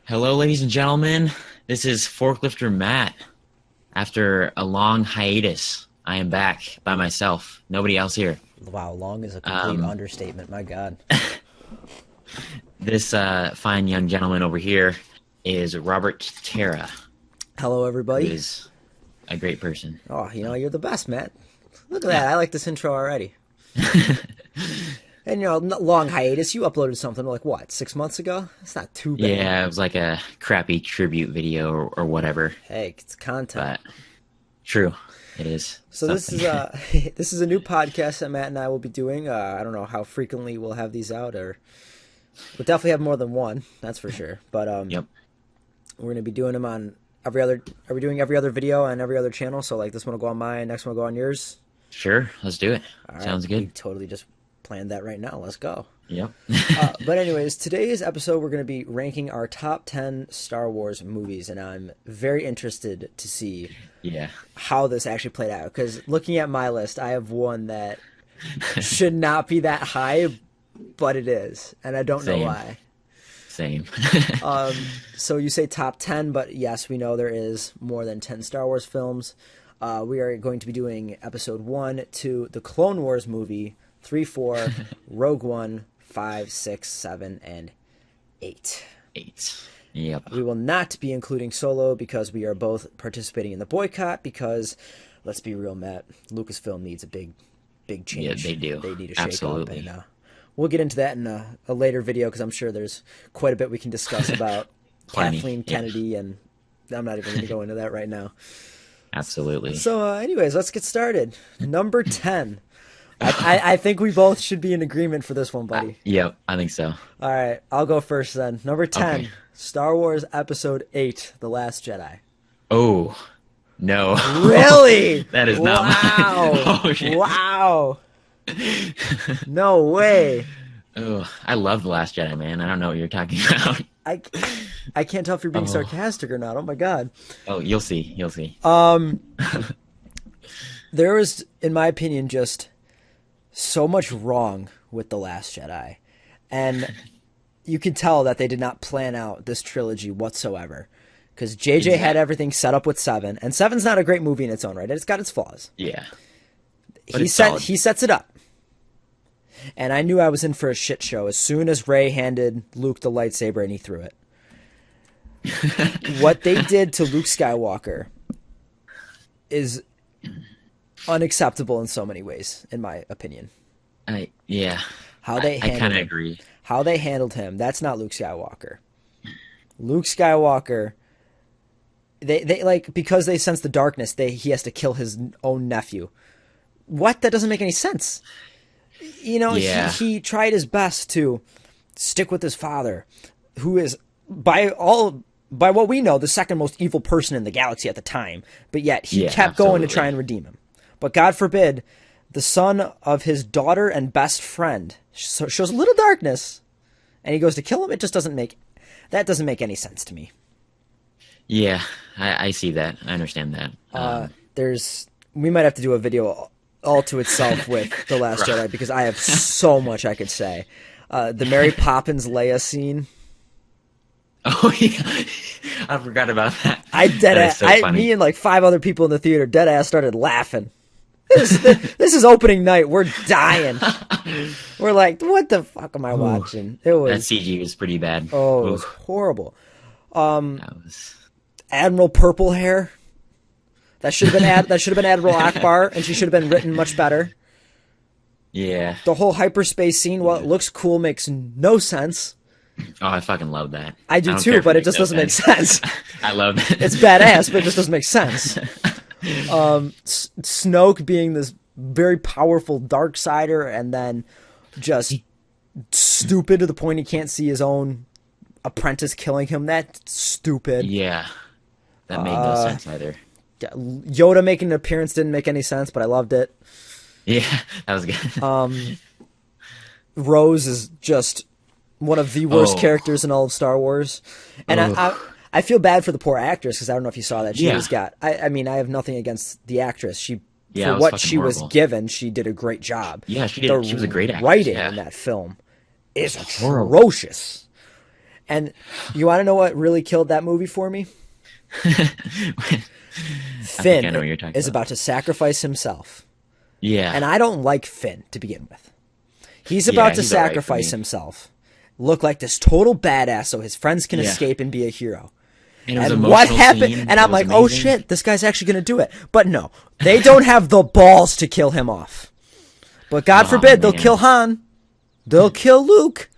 Hello, ladies and gentlemen. This is ForklifterMatt. After a long hiatus, I am back by myself. Nobody else here. Wow, long is a complete understatement. My God. This fine young gentleman over here is Robert Terra, Hello, who everybody. is a great person. Oh, you're the best, Matt. Look at Yeah. that. I like this intro already. And, long hiatus. You uploaded something like, what, 6 months ago? It's not too bad. Yeah, it was like a crappy tribute video or whatever, Hey, it's content. but true, it is. So this is something. this is a new podcast that Matt and I will be doing. I don't know how frequently we'll have these out, or we'll definitely have more than one. That's for sure. But Yep. we're gonna be doing them on every other. Are we doing every other video on every other channel? So like this one will go on mine, next one will go on yours. Sure, let's do it. All right, Sounds We good. totally just planned that right now. Let's go. Yep. But anyways, today's episode we're going to be ranking our top 10 Star Wars movies, and I'm very interested to see Yeah. how this actually played out. Because looking at my list, I have one that should not be that high, but it is, and I don't know Same. why. Same. So you say top 10, but yes, we know there is more than 10 Star Wars films. We are going to be doing episode 1 to the Clone Wars movie, 3, 4, Rogue One, 5, 6, 7, and 8. 8. Yep. We will not be including Solo because we are both participating in the boycott because, let's be real, Matt, Lucasfilm needs a big change. Yeah, they do. They need a shake Absolutely. up, and we'll get into that in a later video because I'm sure there's quite a bit we can discuss about Plenty, Kathleen yeah. Kennedy, and I'm not even going to go into that right now. Absolutely. So, anyways, let's get started. Number 10. I think we both should be in agreement for this one, buddy. Yep, I think so. All right, I'll go first then. Number 10, Okay. Star Wars Episode 8, The Last Jedi. Oh, no. Really? That is not wow. mine. Oh, shit. Wow. No way. Oh, I love The Last Jedi, man. I don't know what you're talking about. I can't tell if you're being sarcastic or not. Oh my God. Oh, you'll see. You'll see. There was, in my opinion, just so much wrong with The Last Jedi. And you can tell that they did not plan out this trilogy whatsoever. Because JJ had everything set up with 7. And 7's not a great movie in its own right. It's got its flaws. Yeah. But He it's solid. sets it up. And I knew I was in for a shit show as soon as Rey handed Luke the lightsaber and he threw it. What they did to Luke Skywalker is unacceptable in so many ways, in my opinion. Yeah. How they I handled kind of him. agree. How they handled him, that's not Luke Skywalker. Luke Skywalker, they like, because they sense the darkness, he has to kill his own nephew. What? That doesn't make any sense. Yeah. He tried his best to stick with his father, who is by what we know the second most evil person in the galaxy at the time, but yet he Yeah, kept going to absolutely. try and redeem him. But God forbid, the son of his daughter and best friend shows a little darkness, and he goes to kill him. It just doesn't make any sense to me. Yeah, I see that. I understand that. We might have to do a video all to itself with The Last Jedi because I have so much I could say. The Mary Poppins Leia scene. Oh, yeah. I forgot about that. I That is so funny. me and like 5 other people in the theater, dead ass started laughing. This is opening night. We're dying. We're like, what the fuck am I watching? It That was CG was pretty bad. it was Oof, horrible. that was... Admiral Purple Hair. That should have been Admiral Akbar, and she should have been written much better. Yeah. The whole hyperspace scene, while it looks cool, makes no sense. Oh, I fucking love that. I do don't too, care if but it makes just no doesn't make sense. sense. I love it. It's badass, but it just doesn't make sense. Snoke being this very powerful dark sider and then just stupid to the point he can't see his own apprentice killing him. That's stupid. Yeah. That made no sense either. Yoda making an appearance didn't make any sense, but I loved it. Yeah, that was good. Rose is just one of the worst Oh. characters in all of Star Wars. And I feel bad for the poor actress because I don't know if you saw that. She Yeah. was I mean, I have nothing against the actress. She Yeah, it for was what fucking she was horrible. given, she did a great job. Yeah, she did. She was a great actress, Writing yeah. in that film is horrible. atrocious. And you want to know what really killed that movie for me? I think I know what you're talking is about. about to sacrifice himself. Yeah. And I don't like Finn to begin with. He's Yeah, about to he's all right for sacrifice me. himself, look like this total badass so his friends can Yeah. escape and be a hero. And it was And an what emotional happened? scene. And It I'm was like, oh amazing. shit, this guy's actually going to do it. But no, they don't have the balls to kill him off. But God Oh, forbid they'll man. kill Han. They'll kill Luke.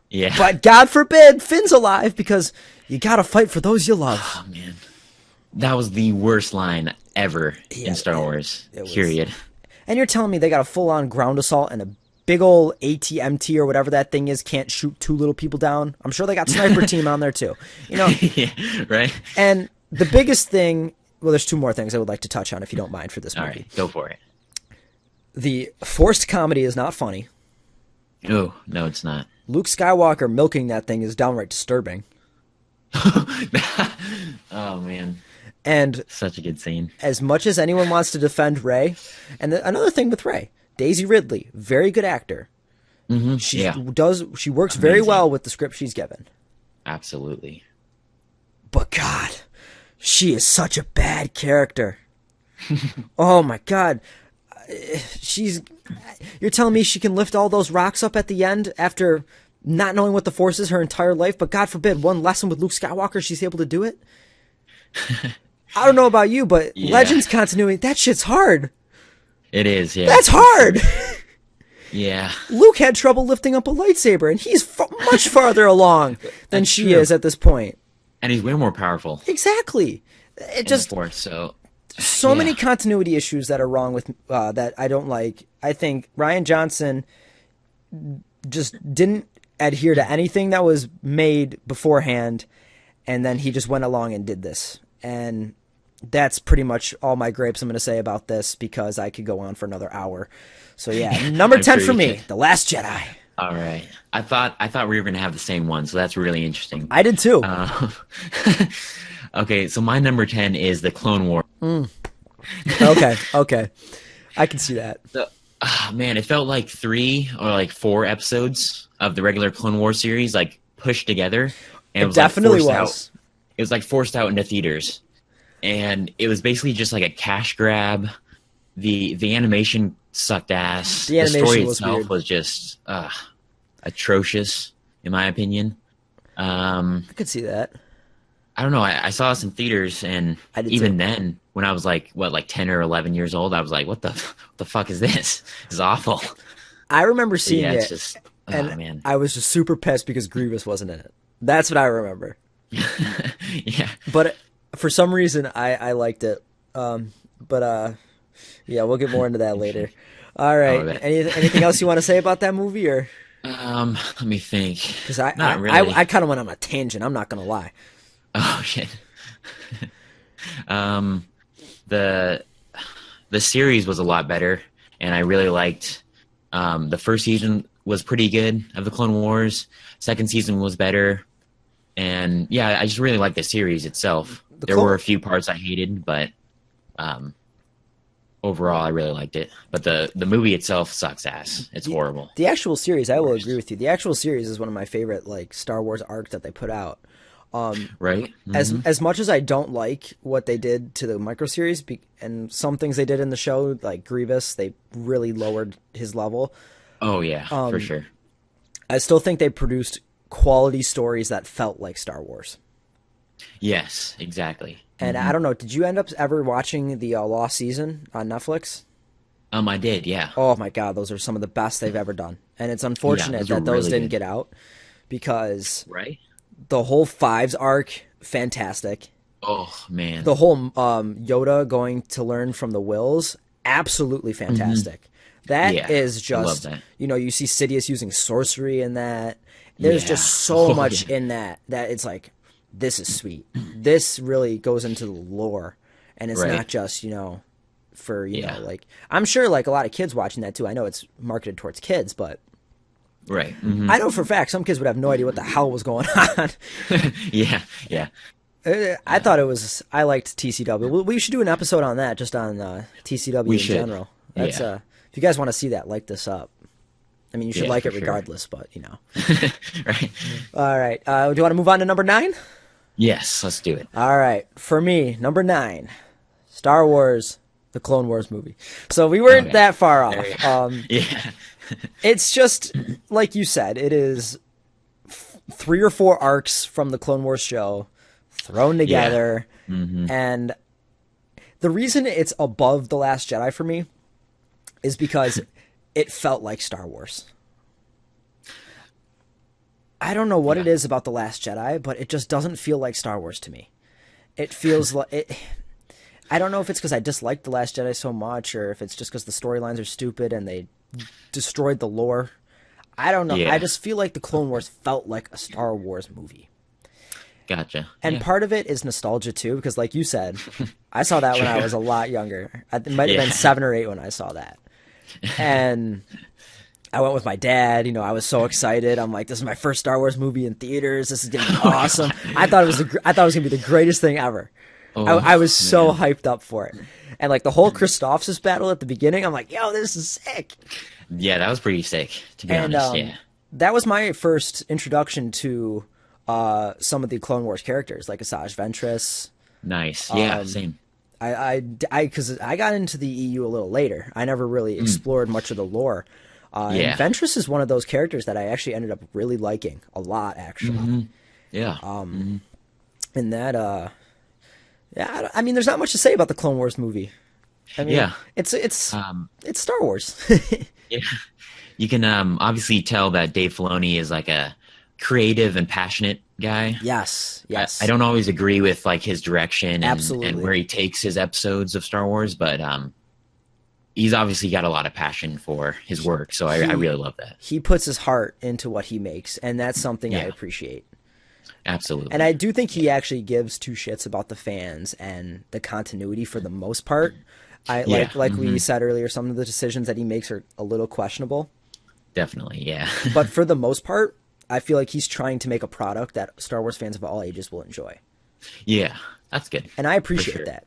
Yeah. But God forbid Finn's alive because you got to fight for those you love. Oh, man. That was the worst line ever Yeah, in Star Wars. it was- Period. And you're telling me they got a full-on ground assault and a big old ATMT or whatever that thing is can't shoot two little people down? I'm sure they got sniper team on there too. You know, Yeah, right? and the biggest thing, well, there's two more things I would like to touch on if you don't mind for this All movie. right, go for it. The forced comedy is not funny. Oh, no, it's not. Luke Skywalker milking that thing is downright disturbing. Oh, man. And Such a good scene. as much as anyone wants to defend Rey, and another thing with Rey, Daisy Ridley, very good actor. She Yeah. she works very Amazing. well with the script she's given. Absolutely. But God, she is such a bad character. Oh my God. You're telling me she can lift all those rocks up at the end after not knowing what the Force is her entire life, but God forbid, one lesson with Luke Skywalker, she's able to do it? I don't know about you, but Yeah. Legends continuity, that shit's hard. It is, yeah. That's hard. Yeah. Luke had trouble lifting up a lightsaber, and he's much farther along than That's she true. is at this point. And he's way more powerful Exactly. It in just the Force, so... so Yeah. many continuity issues that are wrong with that I don't like. I think Ryan Johnson just didn't adhere to anything that was made beforehand, and then he just went along and did this. And that's pretty much all my gripes I'm going to say about this because I could go on for another hour. So yeah, number I'm 10 sure for you me, could. The Last Jedi. All right. I thought we were going to have the same one, so that's really interesting. I did too. Okay, so my number 10 is the Clone War. Okay. I can see that. Man, it felt like 3 or like 4 episodes of the regular Clone War series like pushed together, and It was like definitely forced was. out. It was like forced out into theaters, and it was basically just like a cash grab. The animation sucked ass. The animation story was itself weird. was just atrocious, in my opinion. I could see that. I don't know. I saw this in theaters, and I did even too. then, when I was like 10 or 11 years old, I was like, "What the fuck is this? This is awful." I remember seeing Yeah, it, it's just and man. I was just super pissed because Grievous wasn't in it. That's what I remember. Yeah. But for some reason, I liked it. Yeah, we'll get more into that later. All right. bet. Anything else you want to say about that movie, or Let me think. because I Not really. I kind of went on a tangent. I'm not gonna lie. Oh shit. The series was a lot better, and I really liked. The first season was pretty good of the Clone Wars. Second season was better, and yeah, I just really liked the series itself. There Clone- were a few parts I hated, but overall, I really liked it. But the movie itself sucks ass. It's horrible. The actual series, I will agree with you. The actual series is one of my favorite like Star Wars arcs that they put out. Right? As much as I don't like what they did to the micro series and some things they did in the show, like Grievous, they really lowered his level. Oh yeah, for sure. I still think they produced quality stories that felt like Star Wars. Yes, exactly. And I don't know, did you end up ever watching the Lost season on Netflix? I did, yeah. Oh my God, those are some of the best they've ever done. And it's unfortunate those are that those really didn't good. get out because Right? the whole Fives arc, fantastic. Oh man. The whole Yoda going to learn from the Wills, absolutely fantastic. That Yeah, is I love just, that. you know, you see Sidious using sorcery in that. There's Yeah. just so Oh, much yeah. in that it's like, this is sweet. This really goes into the lore, and it's Right. not just, you know, for, you Yeah. know, like, I'm sure like a lot of kids watching that too. I know it's marketed towards kids, but Right. Mhm. I know for a fact some kids would have no idea what the hell was going on. Yeah. Yeah. I thought it was. I liked TCW. We should do an episode on that, just on TCW We in should. general. That's Yeah. if you guys want to see that, like this up. I mean, you should Yeah, like for it sure. regardless, but you know. Right. All right. Do you want to move on to number 9? Yes, let's do it. All right. For me, number 9, Star Wars, the Clone Wars movie. So we weren't Okay. that far There you off. go. Yeah. It's just like you said. It is 3 or 4 arcs from the Clone Wars show thrown together, and the reason it's above The Last Jedi for me is because it felt like Star Wars. I don't know what it is about The Last Jedi, but it just doesn't feel like Star Wars to me. It feels like it. I don't know if it's because I disliked The Last Jedi so much, or if it's just because the storylines are stupid and they destroyed the lore. I don't know. Yeah. I just feel like the Clone Wars felt like a Star Wars movie. Gotcha. And Yeah. part of it is nostalgia too, because like you said, I saw that when I was a lot younger. It might have been 7 or 8 when I saw that. And I went with my dad. You know, I was so excited. I'm like, this is my first Star Wars movie in theaters. This is gonna be awesome. I thought it was gonna be the greatest thing ever. I was so hyped up for it. And like the whole Christophsis battle at the beginning, I'm like, yo, this is sick. Yeah, that was pretty sick, to be honest. Yeah. That was my first introduction to some of the Clone Wars characters, like Asajj Ventress. Nice. Yeah, same. Because I got into the EU a little later. I never really explored much of the lore. Yeah. And Ventress is one of those characters that I actually ended up really liking a lot, actually. Yeah. And that, yeah, I mean, there's not much to say about the Clone Wars movie. I mean, Yeah. it's Star Wars. Yeah. You can obviously tell that Dave Filoni is like a creative and passionate guy. Yes. I don't always agree with like his direction Absolutely. and where he takes his episodes of Star Wars, but he's obviously got a lot of passion for his work, so I really love that. He puts his heart into what he makes, and that's something I Yeah. appreciate. Absolutely. And I do think he actually gives 2 shits about the fans and the continuity for the most part. Yeah. Like we said earlier, some of the decisions that he makes are a little questionable. Definitely, yeah. But for the most part, I feel like he's trying to make a product that Star Wars fans of all ages will enjoy. Yeah, that's good. And I appreciate sure. that.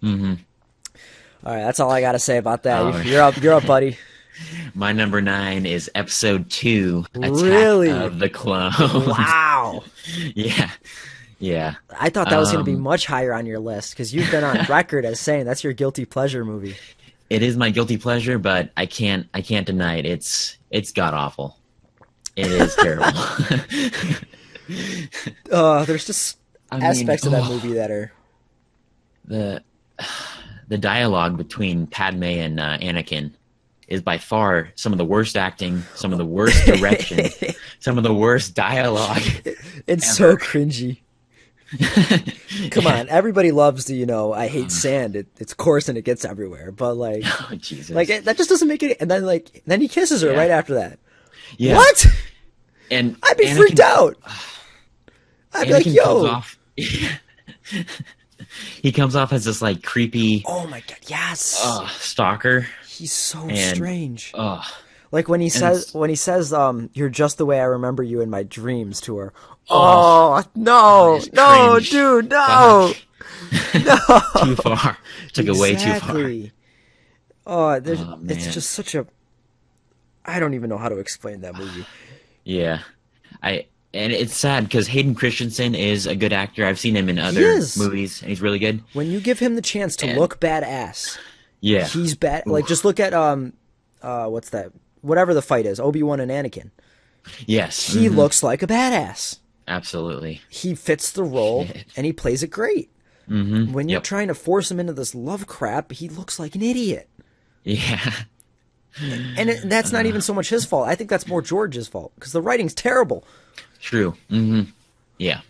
All right, that's all I got to say about that. All right. You're up, buddy. My number 9 is episode 2, Attack Really? of the Clones. Wow. Yeah. I thought that was going to be much higher on your list because you've been on record as saying that's your guilty pleasure movie. It is my guilty pleasure, but I can't deny it. It's god awful. It is terrible. There's just aspects of that movie that are the dialogue between Padme and Anakin is by far some of the worst acting, some of the worst direction, some of the worst dialogue. It's ever. so cringy. Come on, everybody loves the I hate sand. It's coarse and it gets everywhere. But like, Oh, Jesus. that just doesn't make it. And then he kisses her Yeah. right after that. Yeah. What? And I'd be Anakin- freaked out. I'd be like, Anakin yo. comes off. He comes off as this like creepy Oh my god, yes. stalker. He's so and- strange. Ugh. Like when he it's- says, "You're just the way I remember you in my dreams" to her. Oh. Oh no, It's no, cringe. dude, no, no. Too far. Took it way too far. Exactly. Oh, it's man. just such a. I don't even know how to explain that movie. Yeah, and it's sad because Hayden Christensen is a good actor. I've seen him in other is. movies, and he's really good. When you give him the chance to And- look badass, Yeah, he's bad. Like just look at what's that? Whatever the fight is, Obi-Wan and Anakin. yes, He looks like a badass. absolutely. He fits the role and he plays it great. Mm-hmm. When you're trying to force him into this love crap, he looks like an idiot. Yeah, And that's not even so much his fault. I think that's more George's fault because the writing's terrible. true. Yeah,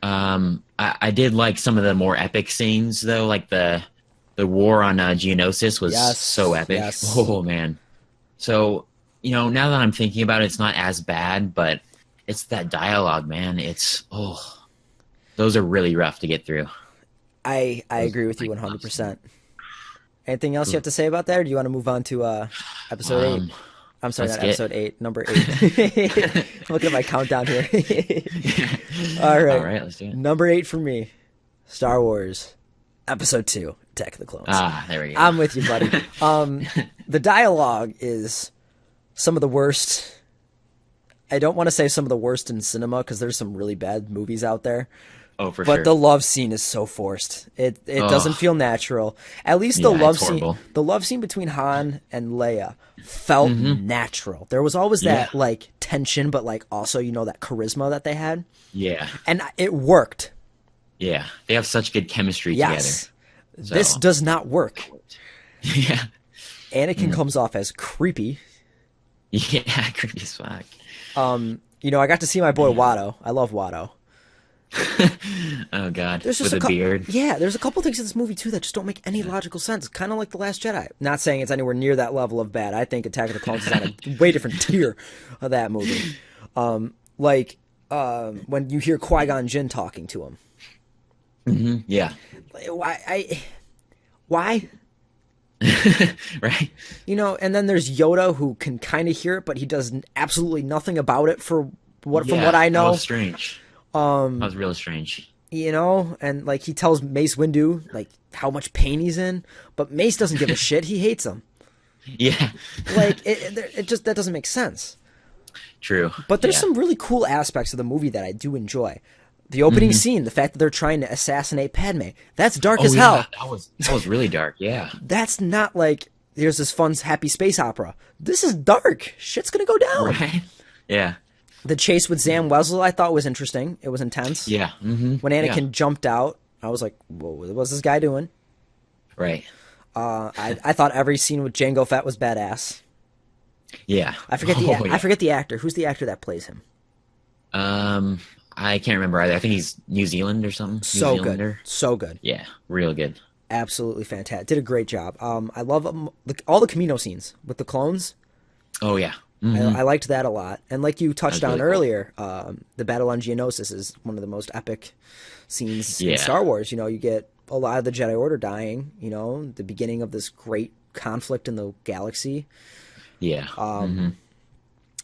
I did like some of the more epic scenes though, like the war on Geonosis was Yes, so epic. yes. Oh man. So now that I'm thinking about it, it's not as bad, but it's that dialogue, man. Those are really rough to get through. I agree with you 100%. Anything else you have to say about that, or do you want to move on to episode 8? I'm sorry, let's not get- episode 8, number 8. I'm looking at my countdown here. All right, Let's do it. number 8 for me, Star Wars, episode 2, Attack of the Clones. There we go. I'm with you, buddy. The dialogue is some of the worst. I don't want to say some of the worst in cinema because there's some really bad movies out there. Oh, for But sure. the love scene is so forced. It doesn't Oh, feel natural. At least yeah, it's horrible. the love scene between Han and Leia felt natural. There was always Yeah, that like tension, but like also that charisma that they had, yeah, and it worked. yeah. They have such good chemistry together. Yes, this So, does not work. yeah, Anakin comes off as creepy. yeah, creepy as fuck. I got to see my boy Watto. I love Watto. Oh God, There's just with a beard. yeah, there's a couple things in this movie too that just don't make any logical sense. Kind of like The Last Jedi. Not saying it's anywhere near that level of bad. I think Attack of the Clones is on a way different tier of that movie. When you hear Qui-Gon Jinn talking to him. Yeah, Why? right. And then there's Yoda who can kind of hear it, but he does absolutely nothing about it from what I That know. was strange. That was real strange. And like he tells Mace Windu like how much pain he's in, but Mace doesn't give a shit. He hates him. Yeah, Like it just that doesn't make sense. true. But there's Yeah. some really cool aspects of the movie that I do enjoy. The opening scene, the fact that they're trying to assassinate Padme, that's dark as hell. That was really dark. Yeah, That's not like there's this fun, happy space opera. This is dark. Shit's gonna go down. right. Yeah, The chase with Zam Wesell I thought was interesting. It was intense. yeah. When Anakin jumped out, I was like, "Whoa, what's this guy doing?" Right. I thought every scene with Jango Fett was badass. Yeah. I forget I forget the actor. Who's the actor that plays him? I can't remember either. I think he's New Zealand or something. So New Zealander. good, so good, Yeah, real good. absolutely fantastic. Did a great job. I love all the Camino scenes with the clones. Oh yeah. I liked that a lot. And like you touched on That was really earlier, the battle on Geonosis is one of the most epic scenes in Yeah. Star Wars. You get a lot of the Jedi Order dying. The beginning of this great conflict in the galaxy. Yeah.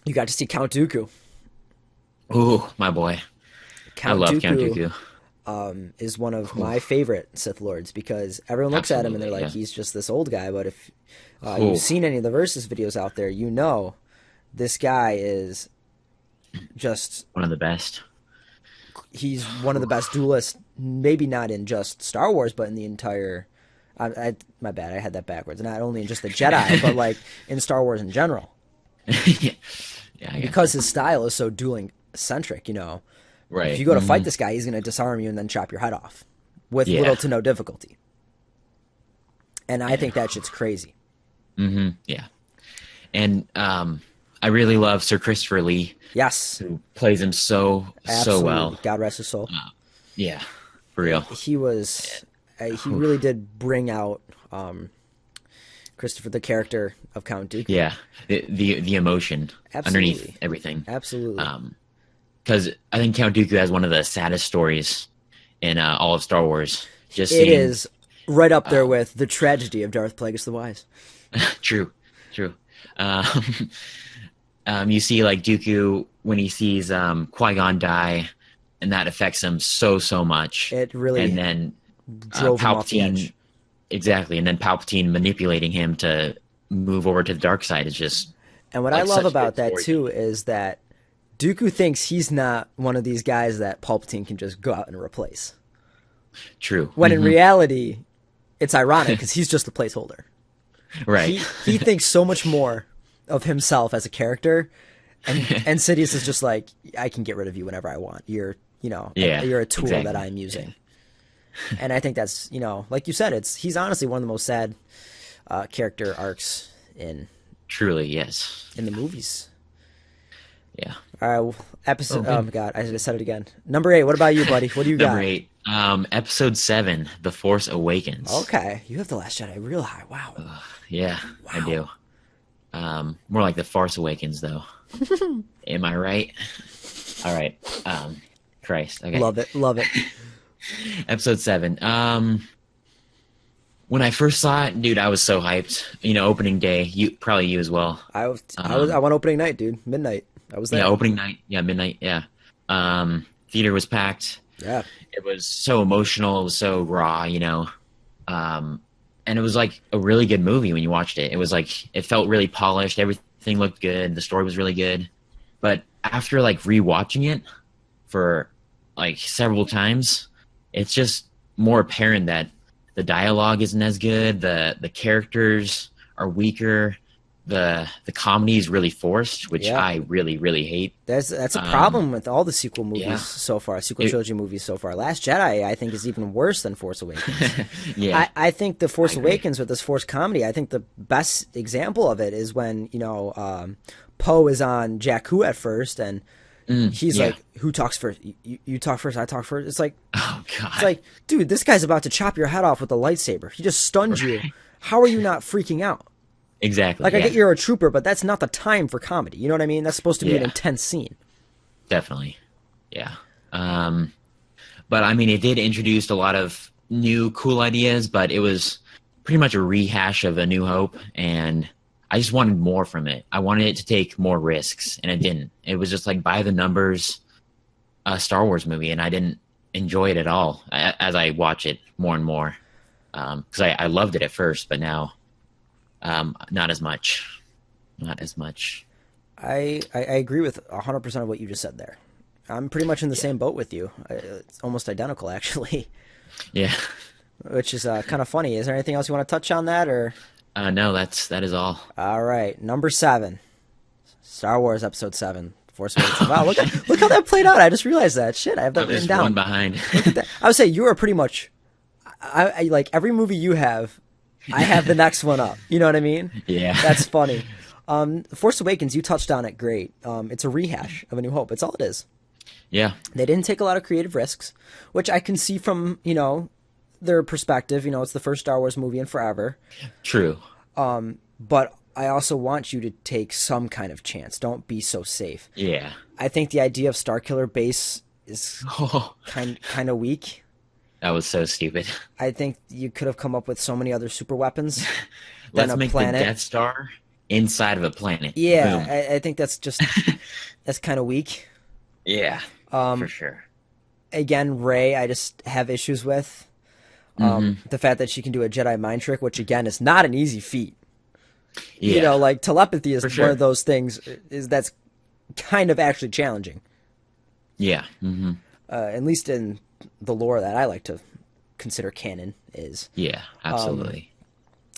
You got to see Count Dooku. Ooh, my boy. I love Count Dooku. Is one of my favorite Sith Lords because everyone looks at him and they're like, Absolutely, yeah. he's just this old guy. But if you've seen any of the Versus videos out there, this guy is just, One of the best. he's one of the best duelists, maybe not in just Star Wars, but in the entire, my bad, I had that backwards. Not only in just the Jedi, but like in Star Wars in general. Yeah. Yeah. Because his style is so dueling centric, Right. If you go to fight this guy, he's going to disarm you and then chop your head off with Yeah. little to no difficulty. And I think that shit's crazy. Yeah. And I really love Sir Christopher Lee, Yes, who plays him so absolutely. well. God rest his soul. Yeah. For real. He was, he really did bring out Christopher, the character of Count Dooku. Yeah. The emotion Absolutely. underneath everything. Absolutely. Because I think Count Dooku has one of the saddest stories in all of Star Wars. Just It seeing, is right up there with the tragedy of Darth Plagueis the Wise. True. You see, like Dooku when he sees Qui-Gon die, and that affects him so much. It really and then drove him off the Palpatine, edge. exactly, and then Palpatine manipulating him to move over to the dark side is just. And what like, I love such about good that story. too is that Dooku thinks he's not one of these guys that Palpatine can just go out and replace. True. When in reality, it's ironic because he's just a placeholder. Right. He thinks so much more of himself as a character, and Sidious is just like, I can get rid of you whenever I want. You're you're a tool exactly. that I'm using. And I think that's, like you said, he's honestly one of the most sad character arcs in Truly, yes. the movies. Yeah. All right, episode. Oh my god, I just said it again. Number 8. What about you, buddy? What do you got? Number 8. Episode 7, The Force Awakens. Okay, you have the Last Jedi real high. Wow. Yeah, I do. More like The Force Awakens, though. Am I right? All right. Christ. Okay. Love it. Episode 7. When I first saw it, dude, I was so hyped. Opening day. You as well. I went opening night, dude. Midnight. I was there. Yeah, opening night. Yeah, midnight. Yeah. Theater was packed. Yeah. It was so emotional. It was so raw, and it was like a really good movie when you watched it. It was like, it felt really polished. Everything Everything looked good. The story was really good. But after like rewatching it for like several times, it's just more apparent that the dialogue isn't as good. The characters are weaker. The comedy is really forced, which Yeah. I really really hate. That's a problem with all the Yeah, sequel it, trilogy movies so far. Last Jedi, I think, is even worse than Force Awakens. yeah, I think the I Force agree. Awakens with this forced comedy, I think the best example of it is when Poe is on Jakku at first, and he's Yeah. like, "Who talks first? You talk first. I talk first." Oh It's God. like, dude, this guy's about to chop your head off with a lightsaber. He just stunned you. Right. How are you not freaking out? Exactly. Like, I get Yeah. you're a trooper, but that's not the time for comedy. You know what I mean? That's supposed to be an Yeah. intense scene. Definitely. Yeah. But I mean, it did introduce a lot of new cool ideas, but it was pretty much a rehash of A New Hope, and I just wanted more from it. I wanted it to take more risks, and it didn't. It was just like by the numbers Star Wars movie, and I didn't enjoy it at all as I watch it more and more. Because I loved it at first, but now not as much. Not as much. I agree with 100% of what you just said there. I'm pretty much in the Yeah. same boat with you. It's almost identical, actually, Yeah. which is kind of funny. Is there anything else you want to touch on that, or? No, that is all. All right, number 7, Star Wars Episode 7, Force Awakens. Wow, look how that played out. I just realized that. Shit, I have that I'm written just one down. behind. I would say you are pretty much. I like every movie you have. I have the next one up. You know what I mean? Yeah. That's funny. Force Awakens, you touched on it great. It's a rehash of A New Hope. It's all it is. Yeah. They didn't take a lot of creative risks, which I can see from, their perspective. It's the first Star Wars movie in forever. True. But I also want you to take some kind of chance. Don't be so safe. Yeah. I think the idea of Starkiller Base is Oh, kind of weak. that was so stupid. I think you could have come up with so many other super weapons than Let's a make planet. the Death Star inside of a planet. Yeah, Boom. I think that's that's kind of weak. Yeah. For sure. Again, Rey, I just have issues with the fact that she can do a Jedi mind trick, which again is not an easy feat. Yeah. Like telepathy is For one sure. of those things that's kind of actually challenging, Yeah. at least in the lore that I like to consider canon is. Yeah. Absolutely.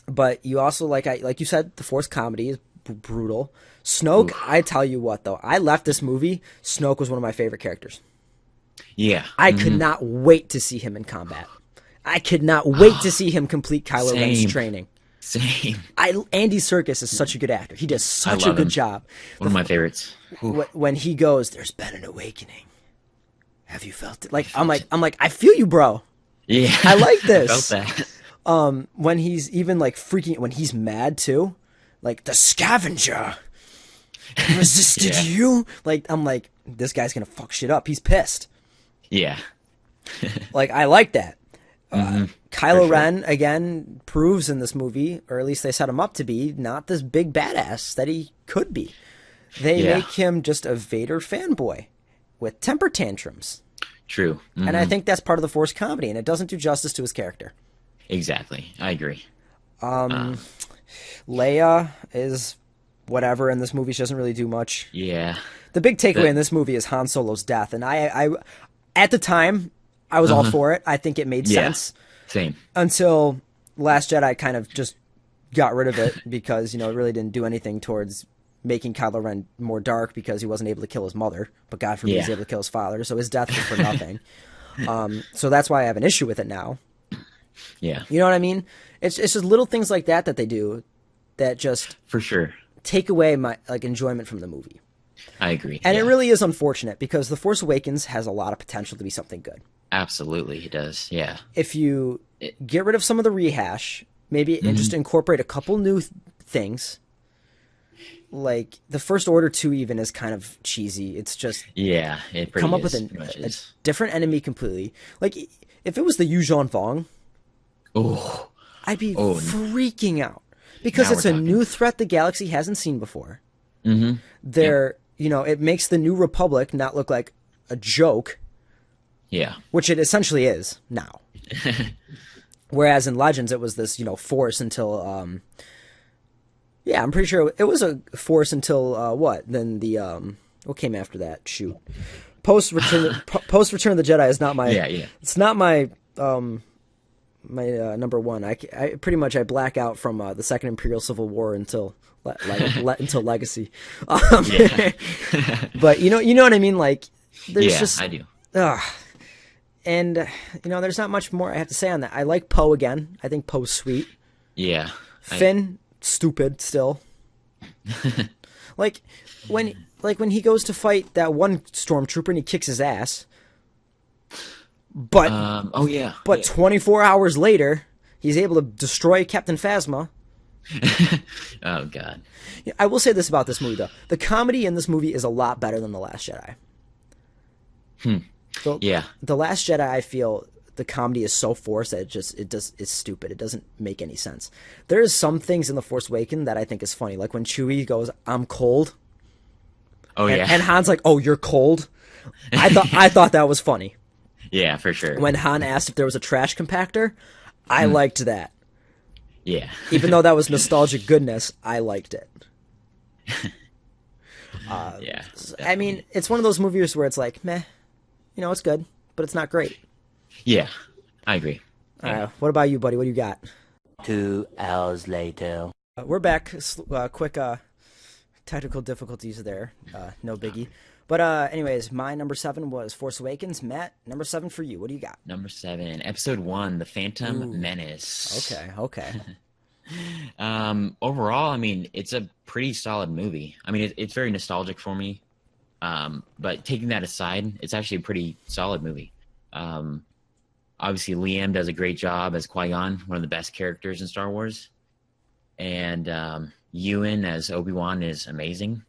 But you also like you said, the Force comedy is brutal. Snoke, I tell you what though, I left this movie. Snoke was one of my favorite characters. Yeah. I could not wait to see him in combat. I could not wait to see him complete Kylo Ren's Same. training. Same. Andy Serkis is such a good actor. He does such a love good him. job. One of my favorites. When he goes, "There's been an awakening. Have you felt it?" I'm like, I feel you, bro. Yeah. I like I this. felt that. When he's even like freaking, when he's mad too, like the scavenger resisted Yeah. you. Like I'm like, this guy's gonna fuck shit up. He's pissed. Yeah. Like I like that. Kylo sure. Ren again proves in this movie, or at least they set him up to be, not this big badass that he could be. They Yeah. make him just a Vader fanboy with temper tantrums, True. and I think that's part of the Force comedy, and it doesn't do justice to his character. Exactly. I agree. Leia is whatever in this movie. She doesn't really do much. Yeah. The big takeaway The- in this movie is Han Solo's death, and I at the time, I was all for it. I think it made Yeah. sense Same. until Last Jedi kind of just got rid of it because, it really didn't do anything towards making Kylo Ren more dark because he wasn't able to kill his mother, but God forbid he's Yeah. able to kill his father, so his death was for nothing. So that's why I have an issue with it now. Yeah. You know what I mean? It's just little things like that they do that just For sure. take away my enjoyment from the movie. I agree. And Yeah. it really is unfortunate because The Force Awakens has a lot of potential to be something good. Absolutely, it does. Yeah. If you get rid of some of the rehash, maybe and just incorporate a couple new things. Like the First Order 2 even is kind of cheesy. It's just Yeah. It pretty come up is. with Pretty much a is. different enemy completely. Like if it was the Yuuzhan Vong, Oh. I'd be Oh. freaking out because Now it's we're a talking. new threat the galaxy hasn't seen before. Mm-hmm. They're, it makes the New Republic not look like a joke, Yeah. which it essentially is now. Whereas in Legends, it was this, force until Yeah, I'm pretty sure it was a Force until what? Then the what came after that? Shoot, post Return of the Jedi is not my. Yeah, yeah. It's not my number one. I pretty much I black out from the Second Imperial Civil War until until Legacy. Yeah. But you know what I mean. Like there's Yeah, just I do. and there's not much more I have to say on that. I like Poe again. I think Poe's sweet. Yeah. Finn, stupid still. like when he goes to fight that one stormtrooper and he kicks his ass. But oh yeah. but Yeah. 24 hours later, he's able to destroy Captain Phasma. Oh god. I will say this about this movie though: the comedy in this movie is a lot better than the Last Jedi. Yeah. The Last Jedi, I feel the comedy is so forced that it's stupid. It doesn't make any sense. There's some things in The Force Awakens that I think is funny, like when Chewie goes, "I'm cold," Oh yeah. and Han's like, "Oh, you're cold." I thought that was funny. Yeah, for sure. When Han asked if there was a trash compactor, I liked that. Yeah. Even though that was nostalgic goodness, I liked it. Yeah. I mean, it's one of those movies where it's like, meh, it's good, but it's not great. Yeah. I agree. Yeah. What about you, buddy? What do you got? 2 hours later. We're back. Quick technical difficulties there. No biggie. But anyways, my number 7 was Force Awakens. Matt, number 7 for you. What do you got? Number 7, Episode 1, The Phantom Menace. Okay. Overall, I mean, it's a pretty solid movie. I mean, it's very nostalgic for me. But taking that aside, it's actually a pretty solid movie. Obviously, Liam does a great job as Qui-Gon, one of the best characters in Star Wars. And Ewan as Obi-Wan is amazing.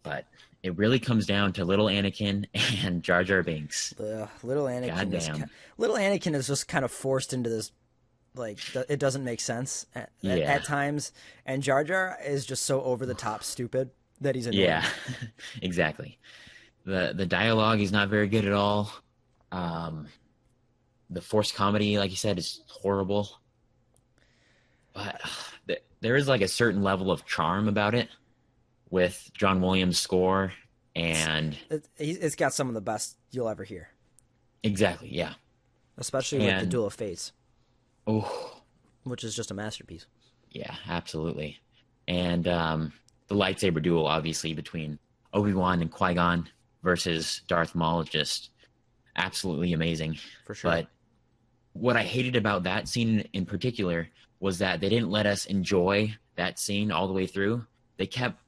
But it really comes down to little Anakin and Jar Jar Binks. Little Anakin is just kind of forced into this, like, it doesn't make sense at times. And Jar Jar is just so over the top stupid that he's annoying. Yeah, exactly. The dialogue is not very good at all. The forced comedy, like you said, is horrible. But there is like a certain level of charm about it with John Williams' score, and it's got some of the best you'll ever hear. Exactly, yeah. Especially with the Duel of Fates. Oh, which is just a masterpiece. Yeah, absolutely. And the lightsaber duel, obviously, between Obi-Wan and Qui-Gon versus Darth Maul is just absolutely amazing. For sure. But what I hated about that scene in particular was that they didn't let us enjoy that scene all the way through. They kept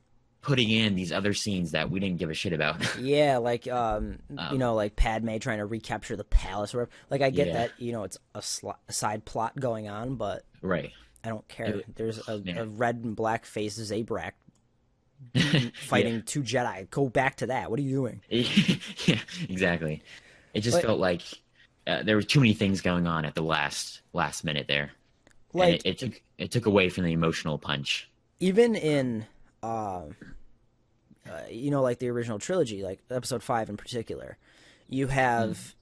putting in these other scenes that we didn't give a shit about. Yeah, like like Padme trying to recapture the palace or whatever. Like I get that, it's a side plot going on, but right. I don't care. There's a red and black face Zabrak fighting 2 Jedi. Go back to that. What are you doing? Yeah, exactly. It just felt like there were too many things going on at the last minute there. Like and it took away from the emotional punch. Even in like the original trilogy, like Episode 5 in particular, you have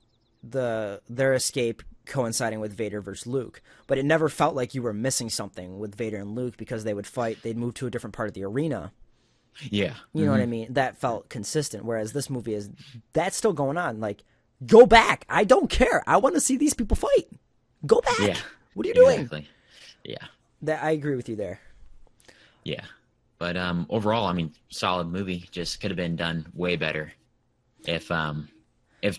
their escape coinciding with Vader versus Luke, but it never felt like you were missing something with Vader and Luke because they would fight. They'd move to a different part of the arena. Yeah, you know what I mean. That felt consistent. Whereas this movie that's still going on. Like, go back. I don't care. I want to see these people fight. Go back. Yeah. What are you doing? Exactly. Yeah. That I agree with you there. Yeah. But overall, I mean, solid movie. Just could have been done way better if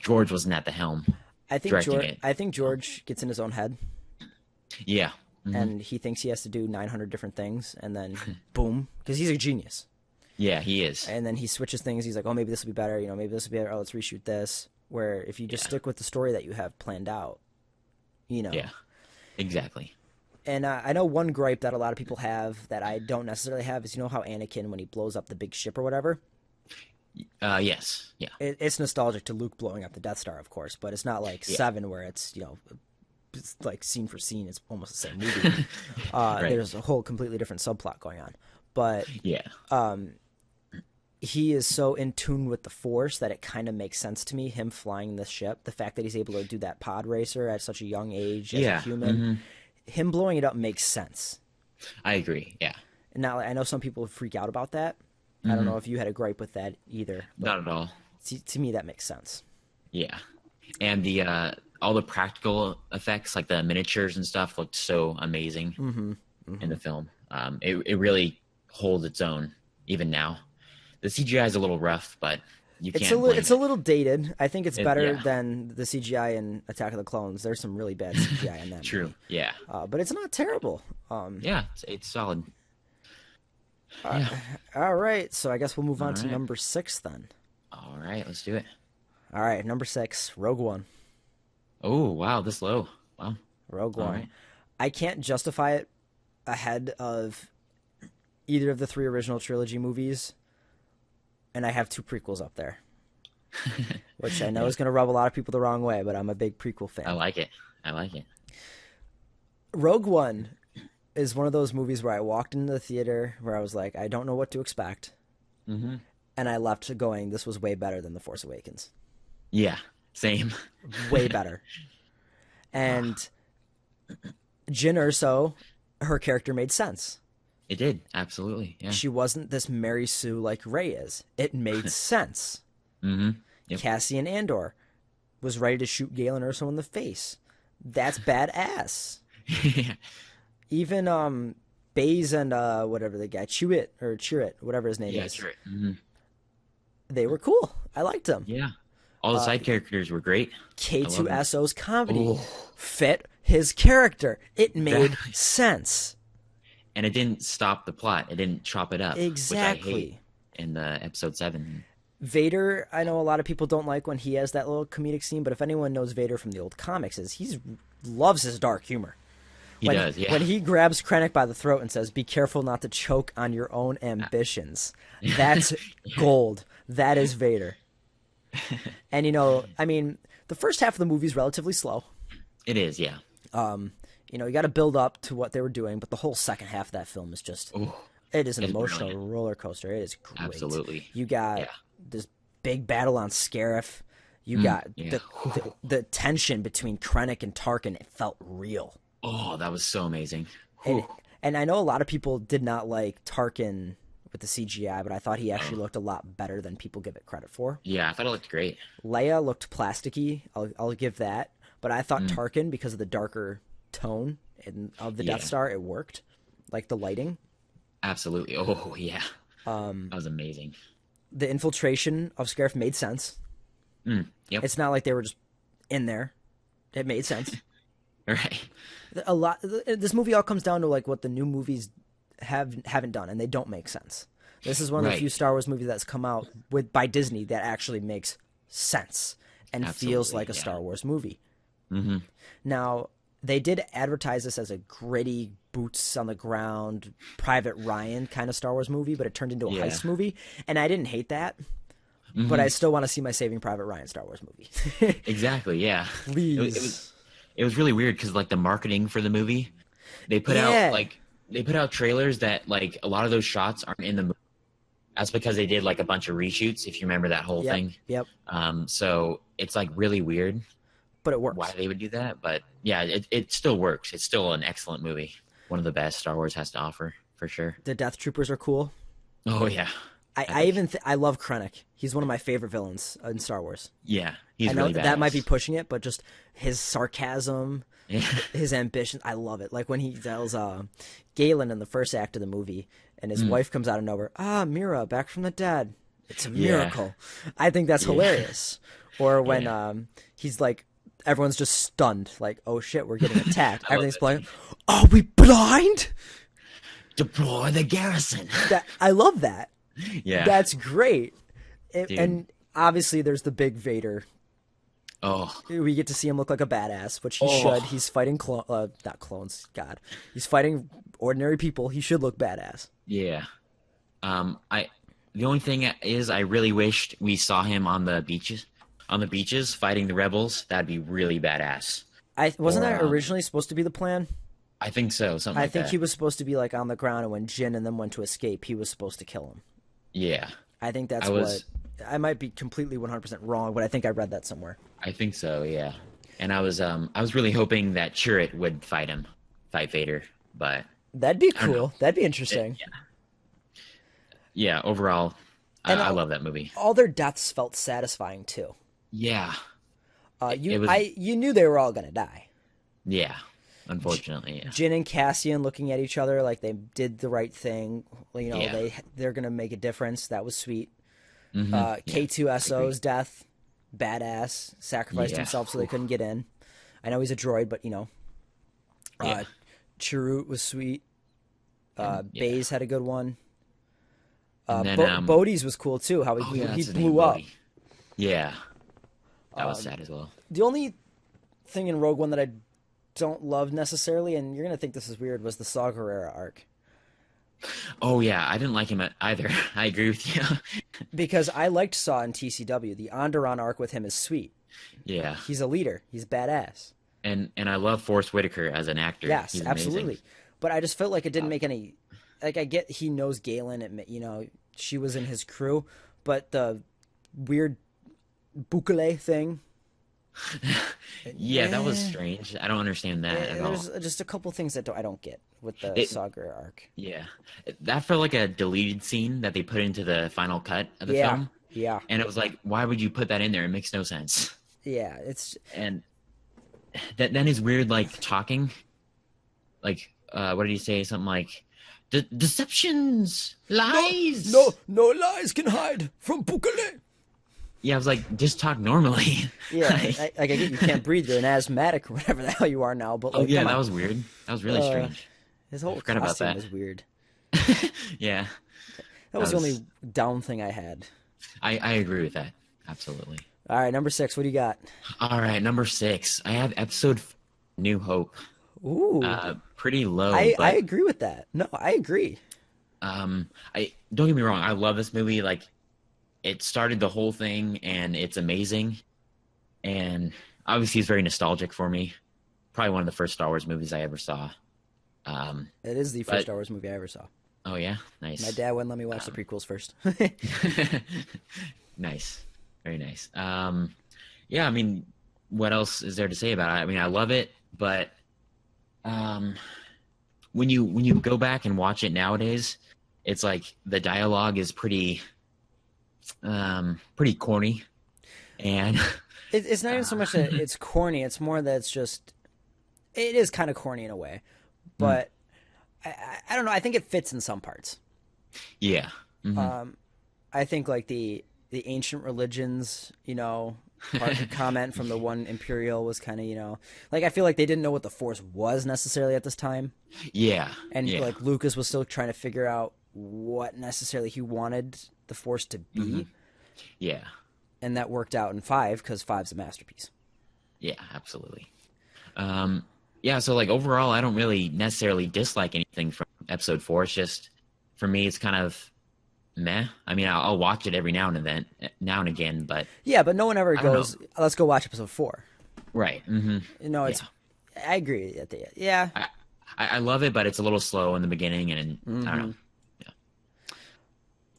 George wasn't at the helm. I think George gets in his own head. Yeah. And he thinks he has to do 900 different things, and then boom, because he's a genius. Yeah, he is. And then he switches things. He's like, oh, maybe this will be better. Maybe this will be better. Oh, let's reshoot this. Where if you just stick with the story that you have planned out, Yeah, exactly. And I know one gripe that a lot of people have that I don't necessarily have is how Anakin, when he blows up the big ship or whatever. Yes. Yeah. It's nostalgic to Luke blowing up the Death Star, of course, but it's not like 7 where it's, it's like scene for scene. It's almost the same movie. Right. There's a whole completely different subplot going on. But he is so in tune with the Force that it kind of makes sense to me, him flying this ship. The fact that he's able to do that pod racer at such a young age as a human, him blowing it up makes sense. I agree, yeah. Now, I know some people freak out about that. I don't know if you had a gripe with that either. But Not at all. to me, that makes sense. Yeah, and the all the practical effects, like the miniatures and stuff, looked so amazing in the film. It really holds its own even now. The CGI is a little rough, but you can't blame It's it. a little dated. I think it's better Yeah. than the CGI in Attack of the Clones. There's some really bad CGI in that True. movie. Yeah. But it's not terrible. Yeah. It's solid. Yeah. All right, so I guess we'll move on to right. number 6 then. All right. Let's do it. All right, number 6, Rogue One. Oh wow, this low. Wow. Rogue All One. right. I can't justify it ahead of either of the 3 original trilogy movies, and I have 2 prequels up there, which I know is going to rub a lot of people the wrong way, but I'm a big prequel fan. I like it. I like it. Rogue One is one of those movies where I walked into the theater where I was like, I don't know what to expect, and I left going, this was way better than The Force Awakens. Yeah. Same. Way better. And Jyn Erso, her character made sense. It did. Absolutely. Yeah. She wasn't this Mary Sue like Rey is. It made sense. Yep. Cassian Andor was ready to shoot Galen Erso in the face. That's badass. Yeah. Even Baze and whatever the guy, Chirrut, whatever his name Yeah. is, Sure. they were cool. I liked them. Yeah. All the side characters were great. K2SO's comedy Oh. fit his character. It made Exactly. sense. And it didn't stop the plot. It didn't chop it up. Which I Exactly. hate in the episode 7. Vader, I know a lot of people don't like when he has that little comedic scene, but if anyone knows Vader from the old comics, he loves his dark humor. He does, yeah. When he grabs Krennic by the throat and says, "Be careful not to choke on your own ambitions," that's gold. That is Vader. And I mean, the first half of the movie is relatively slow. It is, yeah. You got to build up to what they were doing, but the whole second half of that film is just, it is an it's emotional brilliant. roller coaster. It is great. Absolutely. You got Yeah. this big battle on Scarif. You got yeah. the tension between Krennic and Tarkin. It felt real. Oh, that was so amazing. And I know a lot of people did not like Tarkin with the CGI, but I thought he actually looked a lot better than people give it credit for. Yeah, I thought it looked great. Leia looked plasticky. I'll give that. But I thought Tarkin, because of the darker tone of the Death Star, it worked. Like the lighting. Absolutely. Oh, yeah. That was amazing. The infiltration of Scarif made sense. Yep. It's not like they were just in there. It made sense. Right. A lot. This movie all comes down to like what the new movies haven't done, and they don't make sense. This is one of the Right. few Star Wars movies that's come out by Disney that actually makes sense and feels Absolutely, like a yeah. Star Wars movie. Now, they did advertise this as a gritty, boots on the ground, Private Ryan kind of Star Wars movie, but it turned into a Yeah. heist movie, and I didn't hate that. But I still want to see my Saving Private Ryan Star Wars movie. Exactly, yeah. Please. It was really weird because like the marketing for the movie, they put out trailers that like a lot of those shots aren't in the movie. That's because they did like a bunch of reshoots, if you remember that whole thing. Yep. So it's like really weird But it works. why they would do that. But yeah, it still works. It's still an excellent movie. One of the best Star Wars has to offer, for sure. The Death Troopers are cool. Oh yeah. I love Krennic. He's one of my favorite villains in Star Wars. Yeah. He's I know really that might badass. be pushing it, but just his sarcasm, Yeah. his ambition, I love it. Like when he tells Galen in the first act of the movie, and his wife comes out of nowhere, Mira, back from the dead. It's a miracle. I think that's hilarious. Or when he's like, everyone's just stunned, like, oh shit, we're getting attacked. Everything's like, are we blind? Deploy the garrison. I love that. Yeah. That's great. And obviously there's the big Vader. Oh. We get to see him look like a badass, which he should. He's fighting not clones. God, he's fighting ordinary people. He should look badass. Yeah. The only thing is I really wished we saw him on the beaches fighting the rebels. That'd be really badass. Wasn't Or, that originally supposed to be the plan? I think so. Something I like think that. he was supposed to be like on the ground, and when Jin and them went to escape, he was supposed to kill him. Yeah. I think that's what. I might be completely 100% wrong, but I think I read that somewhere. I think so, yeah. And I was really hoping that Chirrut would fight Vader, but That'd be don't know. cool. That'd be interesting. yeah, overall, And I love that movie. all their deaths felt satisfying too. Yeah, it You was. you knew they were all gonna die. Yeah, unfortunately, yeah, Jin and Cassian looking at each other like they did the right thing. You know, yeah, they're gonna make a difference. That was sweet. yeah. I agree. K2SO's death, badass. Sacrificed Yeah, himself so they Oof. couldn't get in. I know he's a droid, but Yeah, Chirrut was sweet. and yeah, Baze had a good one. and then Bodhi's was cool too. How oh yeah, he that's his name, blew up. Bodhi. Yeah, that was sad as well. The only thing in Rogue One that I don't love necessarily, and you're gonna think this is weird, was the Saw Gerrera arc. Oh yeah, I didn't like him either. I agree with you. Because I liked Saw in TCW. The Onderon arc with him is sweet. Yeah, He's a leader. He's badass. and I love Forrest Whitaker as an actor. Yes, He's amazing. absolutely. But I just felt like it didn't make any. Like I get he knows Galen. She was in his crew, but the weird Bukale thing. Yeah, that was strange. I don't understand that at all. There's just a couple things that I don't get with the It, Saw Gerrera arc. yeah, that felt like a deleted scene that they put into the final cut of the Yeah, film, yeah, and it was like, why would you put that in there? It makes no sense. yeah. It's And then his weird like talking, like what did he say? Something like, deceptions, lies. no lies can hide from Bukale. Yeah, I was like, just talk normally. Yeah, Like, I get you can't breathe. You're an asthmatic or whatever the hell you are now. But oh like, yeah, come that on. was weird. That was really strange. His whole forgot about costume that. was weird. Yeah, That was the only down thing I had. I agree with that. Absolutely. All right, number 6. What do you got? All right, number 6. I have episode New Hope. Ooh, Pretty low. I but, agree with that. No, I agree. I don't get me wrong. I love this movie. Like, it started the whole thing, and it's amazing. And obviously, it's very nostalgic for me. Probably one of the first Star Wars movies I ever saw. It is the first Star Wars movie I ever saw. Oh yeah, nice. My dad wouldn't let me watch the prequels first. Nice, very nice. Yeah, I mean, what else is there to say about it? I mean, I love it, but when you go back and watch it nowadays, it's like the dialogue is pretty corny, and It's not even so much that it's corny. It's more that it is kind of corny in a way, but I don't know. I think it fits in some parts. yeah, mhm. I think like the ancient religions, comment from the one Imperial was kind of, like I feel like they didn't know what the Force was necessarily at this time, Yeah, and yeah, like Lucas was still trying to figure out what necessarily he wanted the Force to be, yeah, and that worked out in 5 because 5's a masterpiece. yeah, absolutely. Yeah, so like overall, I don't really necessarily dislike anything from episode 4. It's just for me, it's kind of meh. I mean, I'll watch it every now and again, but Yeah, but no one ever I don't goes, let's go watch episode 4. right. Hmm. It's. I agree at the yeah. I love it, but it's a little slow in the beginning, and I don't know.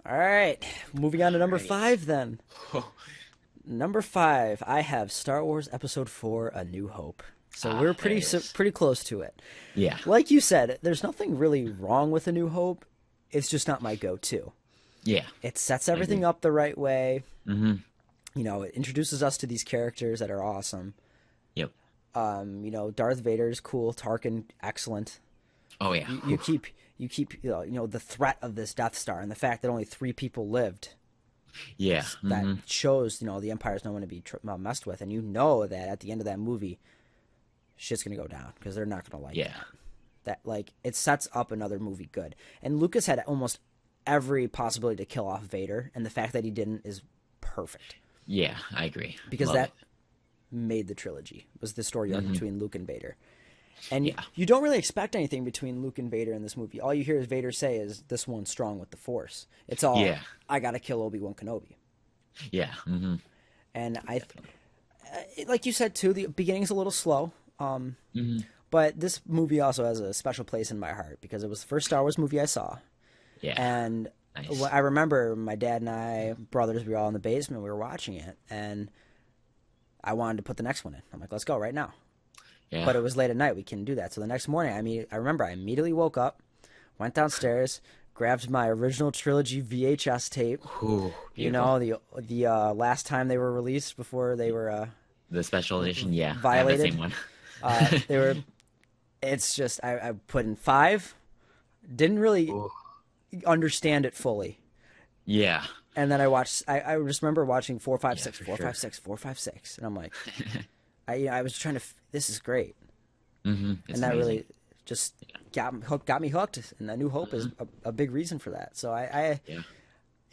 All right, moving on to number 5 then. Number 5, I have Star Wars Episode 4: A New Hope. So we're there it is. pretty close to it. Yeah, Like you said, there's nothing really wrong with A New Hope. It's just not my go-to. yeah, It sets everything up the right way. mm-hmm. It introduces us to these characters that are awesome. Yep. Darth Vader's cool, Tarkin excellent. Oh yeah. You keep the threat of this Death Star and the fact that only 3 people lived. Yeah. That Mhm. shows the Empire's no one to be messed with, and that at the end of that movie, shit's gonna go down because they're not gonna like Yeah. that. Like it sets up another movie good. And Lucas had almost every possibility to kill off Vader, and the fact that he didn't is perfect Yeah, I agree. because Love that it. made the trilogy. Was the story arc between Luke and Vader. And Yeah. you don't really expect anything between Luke and Vader in this movie. All you hear is Vader say is, "This one's strong with the Force." It's all, Yeah. "I gotta kill Obi-Wan Kenobi." Yeah. Hmm. And like you said too, the beginning's a little slow. But this movie also has a special place in my heart because it was the first Star Wars movie I saw. Yeah. And Nice. I remember my dad and I, brothers, we were all in the basement. We were watching it, and I wanted to put the next one in. I'm like, "Let's go right now." Yeah. But it was late at night. We couldn't do that. So the next morning, I remember I immediately woke up, went downstairs, grabbed my original trilogy VHS tape. Ooh, You beautiful. know, the last time they were released before they were The special edition, yeah, I have the violated. same one. They were. It's just I put in 5. Didn't really Ooh, understand it fully. yeah, And then I just remember watching 4, 5, yeah, 6, for 4, sure. 5, 6, 4, 5, 6, and I'm like, I was trying to. This is great, It's and that amazing. really just got me hooked. And A New Hope is a big reason for that. So Yeah.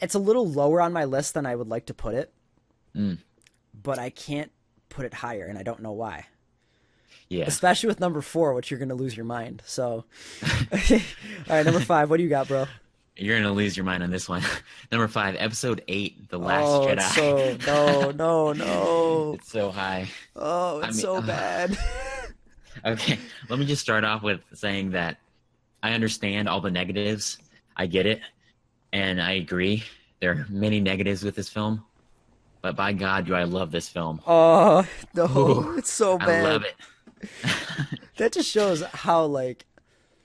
it's a little lower on my list than I would like to put it, Mm, but I can't put it higher, and I don't know why. yeah. Especially with number 4, which you're gonna lose your mind. So, all right, number 5. What do you got, bro? You're gonna lose your mind on this one. Number 5, Episode 8, The Last Oh, Jedi. it's so no. It's so high. Oh, I it's mean, so bad. Okay, let me just start off with saying that I understand all the negatives. I get it, and I agree. There are many negatives with this film, but by God, do I love this film. Oh no, Ooh, it's so I bad. love it. That just shows how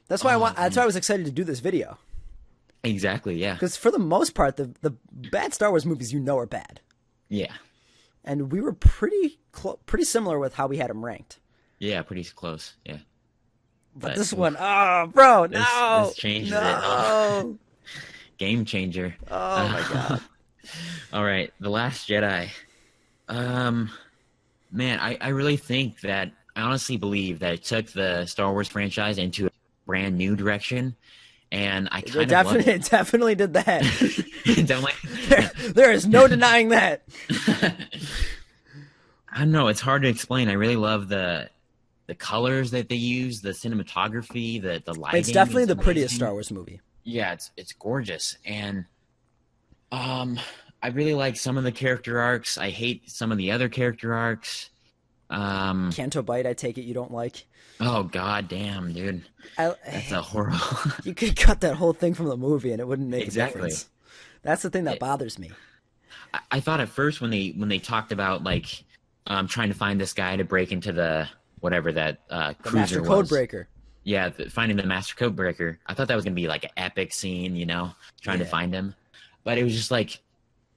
That's why Oh, That's why I was excited to do this video, Exactly, yeah. because for the most part, the bad Star Wars movies are bad, Yeah. and we were pretty similar with how we had them ranked. Yeah, pretty close, yeah. But But this one, oh, bro, this changes it. no. Game changer. Oh my God. All right, The Last Jedi. Man, I really think that I honestly believe that it took the Star Wars franchise into a brand new direction, and I kind of love it. It definitely did that. Don't like- There is no denying that. I don't know. It's hard to explain. I really love the colors that they use, the cinematography, the lighting. It's definitely is the prettiest amazing. Star Wars movie. Yeah, it's gorgeous, and I really like some of the character arcs. I hate some of the other character arcs. Canto Bite, I take it you don't like. Oh god damn, dude, that's a horrible. You could cut that whole thing from the movie and it wouldn't make Exactly. a difference. That's the thing that bothers me. I thought at first when they talked about like trying to find this guy to break into the whatever that The cruiser Master was. Code Breaker. Yeah, finding the Master Code Breaker. I thought that was gonna be like an epic scene, trying to Yeah. find him. But it was just like,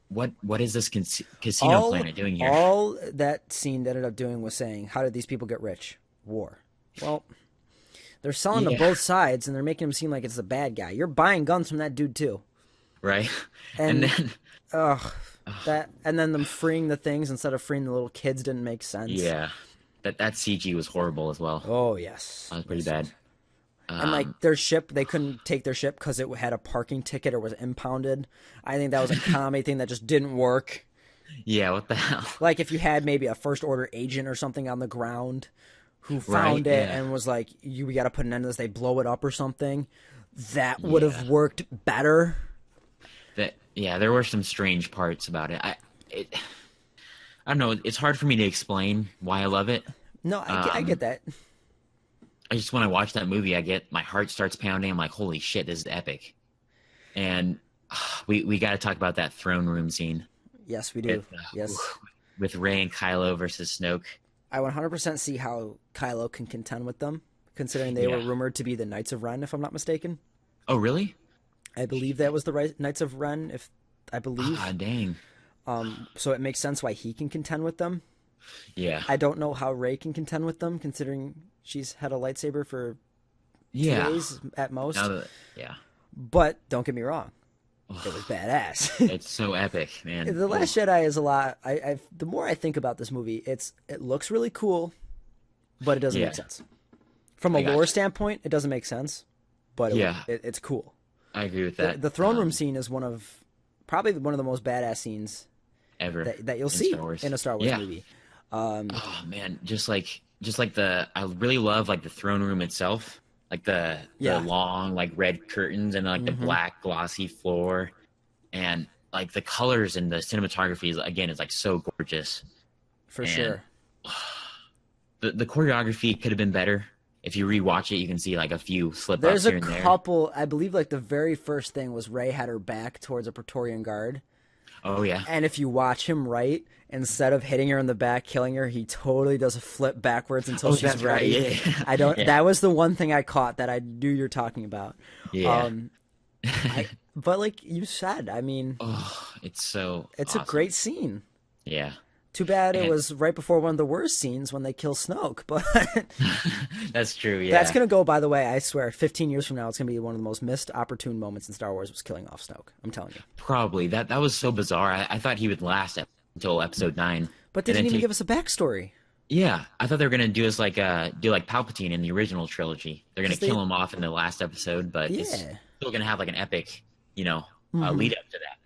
what is this casino planet doing here? All that scene ended up doing was saying, how did these people get rich? War. Well, they're selling to Yeah. both sides and they're making him seem like it's the bad guy. You're buying guns from that dude too. Right? And- And then And then them freeing the things instead of freeing the little kids didn't make sense. yeah, that CG was horrible as well. Oh, yes. That was pretty bad. And like their ship, they couldn't take their ship because it had a parking ticket or was impounded. I think that was a comedy thing that just didn't work. Yeah, what the hell? Like if you had maybe a first order agent or something on the ground who found Right, it yeah. and was like, we got to put an end to this, they blow it up or something, that would have worked better. Yeah, there were some strange parts about it. I don't know. It's hard for me to explain why I love it. No, I get that. I just when I watch that movie, my heart starts pounding. I'm like, holy shit, this is epic. And we got to talk about that throne room scene. Yes, we do. Yes. With Rey and Kylo versus Snoke. I 100% see how Kylo can contend with them, considering they were Yeah. rumored to be the Knights of Ren, if I'm not mistaken. Oh, really? I believe that was the Knights of Ren, if I believe. Ah, dang. So it makes sense why he can contend with them. Yeah. I don't know how Rey can contend with them, considering she's had a lightsaber for 2 Yeah. days at most. Yeah. But don't get me wrong, it was badass. It's so epic, man. The Last Jedi is a lot. The more I think about this movie, it looks really cool, but it doesn't Yeah. make sense. From a I gotcha. lore standpoint, it doesn't make sense, but Yeah. it's cool. I agree with that. The throne room scene is probably one of the most badass scenes ever that you'll in see Star Wars. in a Star Wars Yeah. movie. Oh man, just like I really love like the throne room itself, like the long like red curtains and like the black glossy floor, and like the colors and the cinematography is like so gorgeous. For And sure. The choreography could have been better. If you rewatch it, you can see like a few slip ups There's here a and there. couple. I believe like the very first thing was Rey had her back towards a Praetorian guard, Oh yeah, and if you watch him right, instead of hitting her in the back, killing her, he totally does a flip backwards until Oh, she's that's ready. right, yeah. I don't. Yeah. That was the one thing I caught that I knew you're talking about. Yeah. But like you said, I mean, Oh, it's so it's a awesome. great scene. Yeah. Too bad it And was right before one of the worst scenes when they kill Snoke. But that's true. that's Yeah. gonna go. By the way, I swear, 15 years from now, it's gonna be one of the most missed opportune moments in Star Wars was killing off Snoke. I'm telling you. Probably. That was so bizarre. I thought he would last until episode 9. But they And then didn't even take give us a backstory. Yeah, I thought they were gonna do us like do like Palpatine in the original trilogy. They're gonna 'Cause they, kill him off in the last episode, but it's yeah, still gonna have like an epic, lead up to that.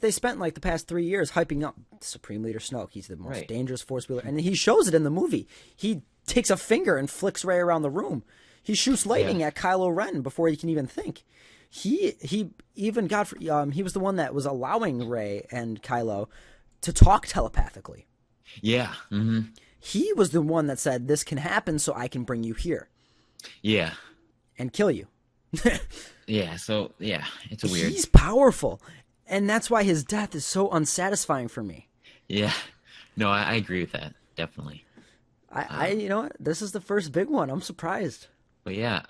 they spent like the past 3 years hyping up Supreme Leader Snoke. He's the most Right. dangerous Force wielder, and he shows it in the movie. He takes a finger and flicks Rey around the room. He shoots lightning Yeah. at Kylo Ren before he can even think. He even got he was the one that was allowing Rey and Kylo to talk telepathically. Yeah. He was the one that said, "This can happen, so I can bring you here Yeah. and kill you." Yeah. So yeah, it's a weird. He's powerful, and that's why his death is so unsatisfying for me. Yeah. No, I agree with that. Definitely. You know what? This is the first big one. I'm surprised. But yeah,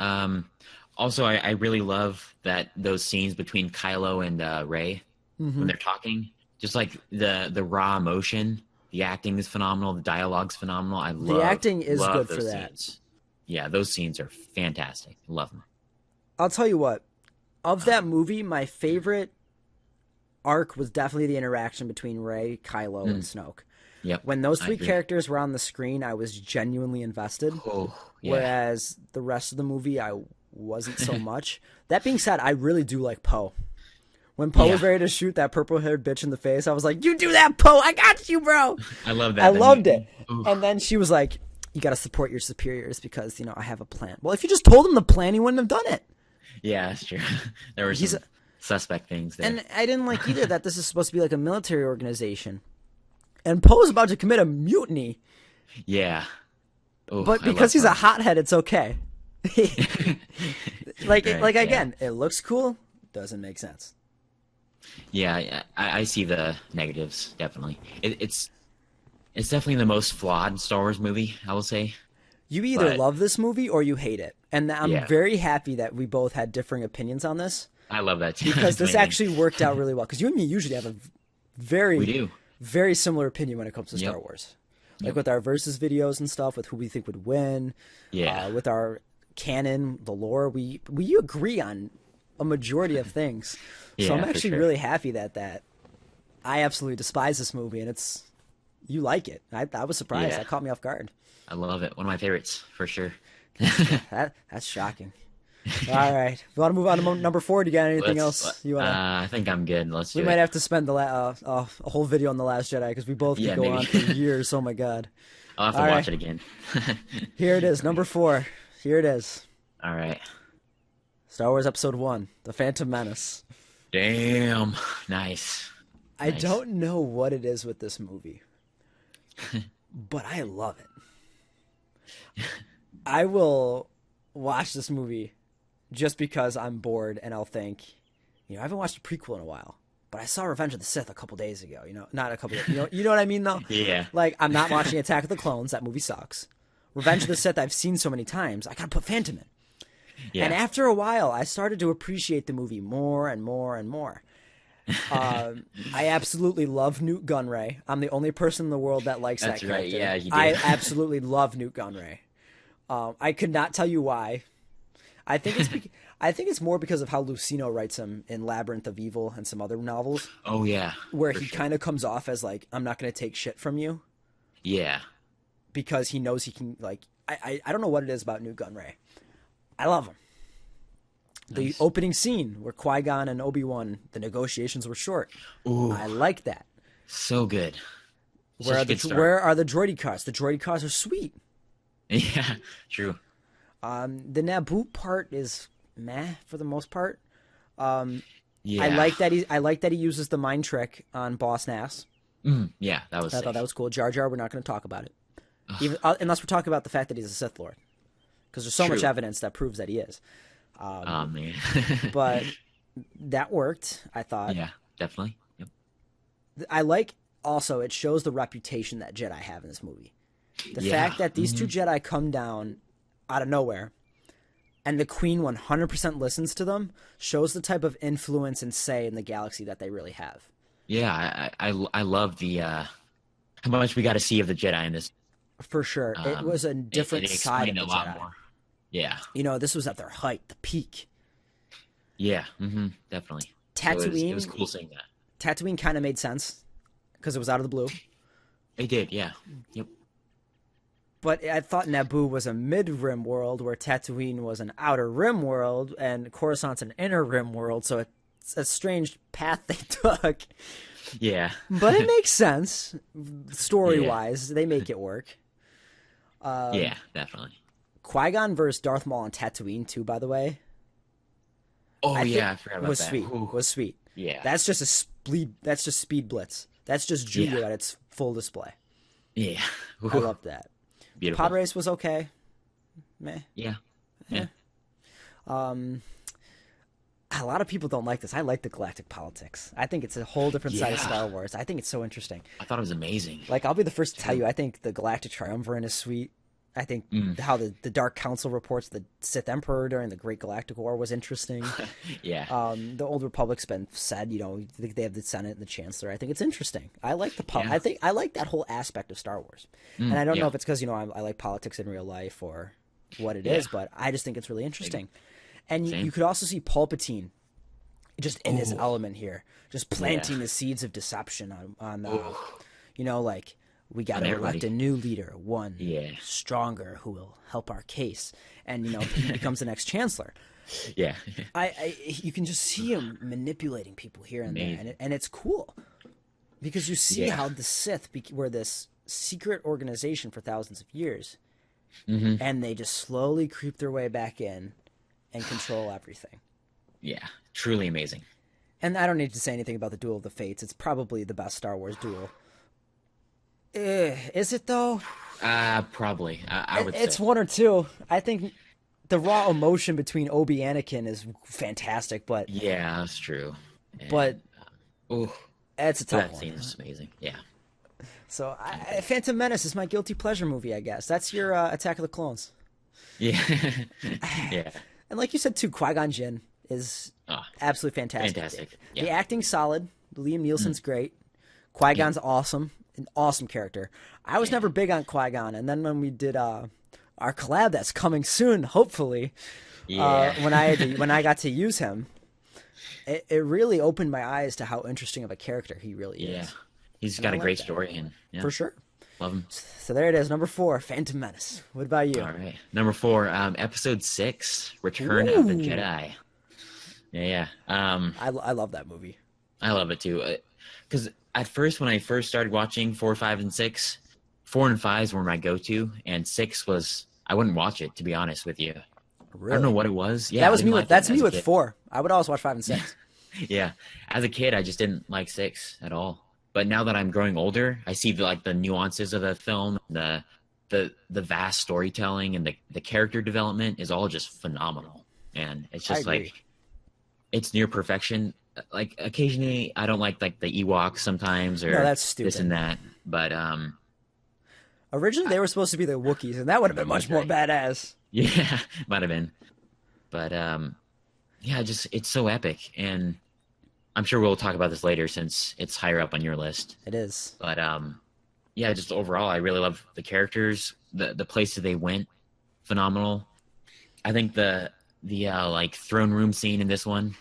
also I really love that those scenes between Kylo and Rey when they're talking, just like the raw emotion, the acting is phenomenal, the dialogue's phenomenal. The acting is love good for those that. scenes. Yeah, those scenes are fantastic. I love them. I'll tell you what. Of that movie, my favorite arc was definitely the interaction between Rey, Kylo, and Snoke. Yep. When those I three agree. characters were on the screen, I was genuinely invested. Oh, yeah. Whereas the rest of the movie, I wasn't so much. That being said, I really do like Poe. When Poe was Yeah. ready to shoot that purple-haired bitch in the face, I was like, "You do that, Poe! I got you, bro!" I love that. I Then loved you- it. Oof. And then she was like, "You got to support your superiors because I have a plan." Well, if you just told him the plan, he wouldn't have done it. Yeah, that's true. There were He's some suspect things there. And I didn't like either that this is supposed to be like a military organization, and Poe's about to commit a mutiny. Yeah. Oof, But I because love he's a Poe. hothead, it's okay. Right, Again, it looks cool, doesn't make sense. Yeah, I see the negatives definitely. It's definitely the most flawed Star Wars movie, I will say. You either But- love this movie or you hate it, and I'm Yeah. very happy that we both had differing opinions on this I love that too. because this Amazing. actually worked out really well. Because you and me usually have a very, We do. very similar opinion when it comes to Yep. Star Wars, like with our versus videos and stuff, with who we think would win. Yeah. With our canon, the lore, we agree on a majority of things. So Yeah, I'm for actually sure. really happy that I absolutely despise this movie, and you like it. I was surprised. Yeah. That caught me off guard. I love it. One of my favorites for sure. That's shocking. All right, we want to move on to number 4. Do you got anything else you want to? I think I'm good. Let's do We it. might have to spend a whole video on the Last Jedi because we both could Yeah, go maybe. on for years. Oh my god! I'll have to All watch right. it again. Here it is, number 4. Here it is. All right. Star Wars Episode 1: The Phantom Menace. Damn. Nice. I Nice. don't know what it is with this movie, but I love it. I will watch this movie just because I'm bored and I'll think, I haven't watched a prequel in a while, but I saw Revenge of the Sith a couple days ago. Not a couple. You know what I mean though. Yeah. Like I'm not watching Attack of the Clones. That movie sucks. Revenge of the Sith I've seen so many times. I gotta put Phantom in. Yeah. And after a while, I started to appreciate the movie more and more and more. I absolutely love Newt Gunray. I'm the only person in the world that likes That's that right, character. yeah, you I did. absolutely love Newt Gunray. I could not tell you why. I think it's more because of how Lucino writes him in Labyrinth of Evil and some other novels, Oh yeah. where for he sure. kind of comes off as like, I'm not going to take shit from you Yeah. because he knows he can. Like, I don't know what it is about Newt Gunray. I love him. The Nice. opening scene where Qui-Gon and Obi-Wan, the negotiations were short. Ooh. I like that. So good. Where Such are, a the, good start. where are the droidy cars? The droidy cars are sweet. Yeah. True. The Naboo part is meh for the most part. Yeah. I like that he uses the mind trick on Boss Nass. Yeah. That was. I sick. thought that was cool. Jar Jar, we're not going to talk about it, even unless we're talking about the fact that he's a Sith Lord, because there's so much True. evidence that proves that he is. Oh man. But that worked, I thought. Yeah. Definitely. Yep. I like also it shows the reputation that Jedi have in this movie. The Yeah. fact that these two Jedi come down out of nowhere and the Queen 100% listens to them, shows the type of influence and say in the galaxy that they really have. Yeah, I love the how much we got to see of the Jedi in this. For sure. It was a different it side of explained the a lot Jedi. more. Yeah, You know, this was at their height, the peak. yeah, definitely. So Tatooine, it was cool seeing that. Tatooine kind of made sense because it was out of the blue. It did, yeah. Yep. But I thought Naboo was a mid-rim world where Tatooine was an outer rim world and Coruscant's an inner rim world, so it's a strange path they took. Yeah. But it makes sense story-wise. They make it work. Yeah, definitely. Qui-Gon versus Darth Maul on Tatooine too, by the way. Oh I yeah, I think forgot about was that. sweet. Ooh. Was sweet. Yeah. That's just a speed. That's just speed blitz. That's just Judo Yeah. at its full display. Yeah. I love that. Beautiful. Pod race was okay. Meh. Yeah. Yeah. A lot of people don't like this. I like the galactic politics. I think it's a whole different side of Yeah. Star Wars. I think it's so interesting. I thought it was amazing. Like, I'll be the first to tell you, I think the Galactic Triumvirate is sweet. I think how the Dark Council reports the Sith Emperor during the Great Galactic War was interesting. Yeah. The Old Republic's been said, you know, they have the Senate and the Chancellor. I think it's interesting. I like the Yeah. I like that whole aspect of Star Wars. And I don't know yeah. if it's because, you know, I like politics in real life or what it is, but I just think it's really interesting. And you could also see Palpatine just in his element here, just planting the seeds of deception on you know, like, we got to elect a new leader, one stronger who will help our case. And, you know, he becomes the next chancellor. Yeah. You can just see him manipulating people here and there. And it's cool because you see how the Sith were this secret organization for thousands of years. And they just slowly creep their way back in and control everything. Yeah. Truly amazing. And I don't need to say anything about the Duel of the Fates. It's probably the best Star Wars duel. Is it though? Probably. I would It's say. one or two. I think the raw emotion between Obi and Anakin is fantastic, but Yeah, that's true. And, but ooh, it's a tough that one. scene is amazing. Yeah. So Phantom Menace is my guilty pleasure movie, I guess. That's your Attack of the Clones. Yeah. Yeah. And like you said too, Qui-Gon Jinn is absolutely fantastic. Fantastic. The Yeah. acting's solid. Liam Neeson's great. Qui-Gon's awesome. An awesome character. I was never big on Qui-Gon, and then when we did our collab that's coming soon, hopefully, when I got to use him, it really opened my eyes to how interesting of a character he really is. He's got a great story, and For sure. love him. So there it is, number 4, Phantom Menace. What about you? All right, number 4, Episode 6, Return of the Jedi. Yeah. I love that movie. I love it too. Because at first, when I first started watching 4, 5, and 6, 4 and 5 were my go-to, and 6 was I wouldn't watch it, to be honest with you. Really? I don't know what it was. Yeah, That was I me didn't with like that's it me as a with kid. 4. I would always watch 5 and 6. Yeah, as a kid, I just didn't like 6 at all. But now that I'm growing older, I see the nuances of the film, the vast storytelling, and the character development is all just phenomenal. And it's just agree. like it's near perfection. Like occasionally, I don't like the Ewoks sometimes, or No, that's stupid. this and that. But Originally, they were supposed to be the Wookiees, and that would have been much more badass. yeah, might have been. But yeah, just it's so epic, and I'm sure we'll talk about this later since it's higher up on your list. It is. But yeah, just overall, I really love the characters, the places they went, phenomenal. I think the like throne room scene in this one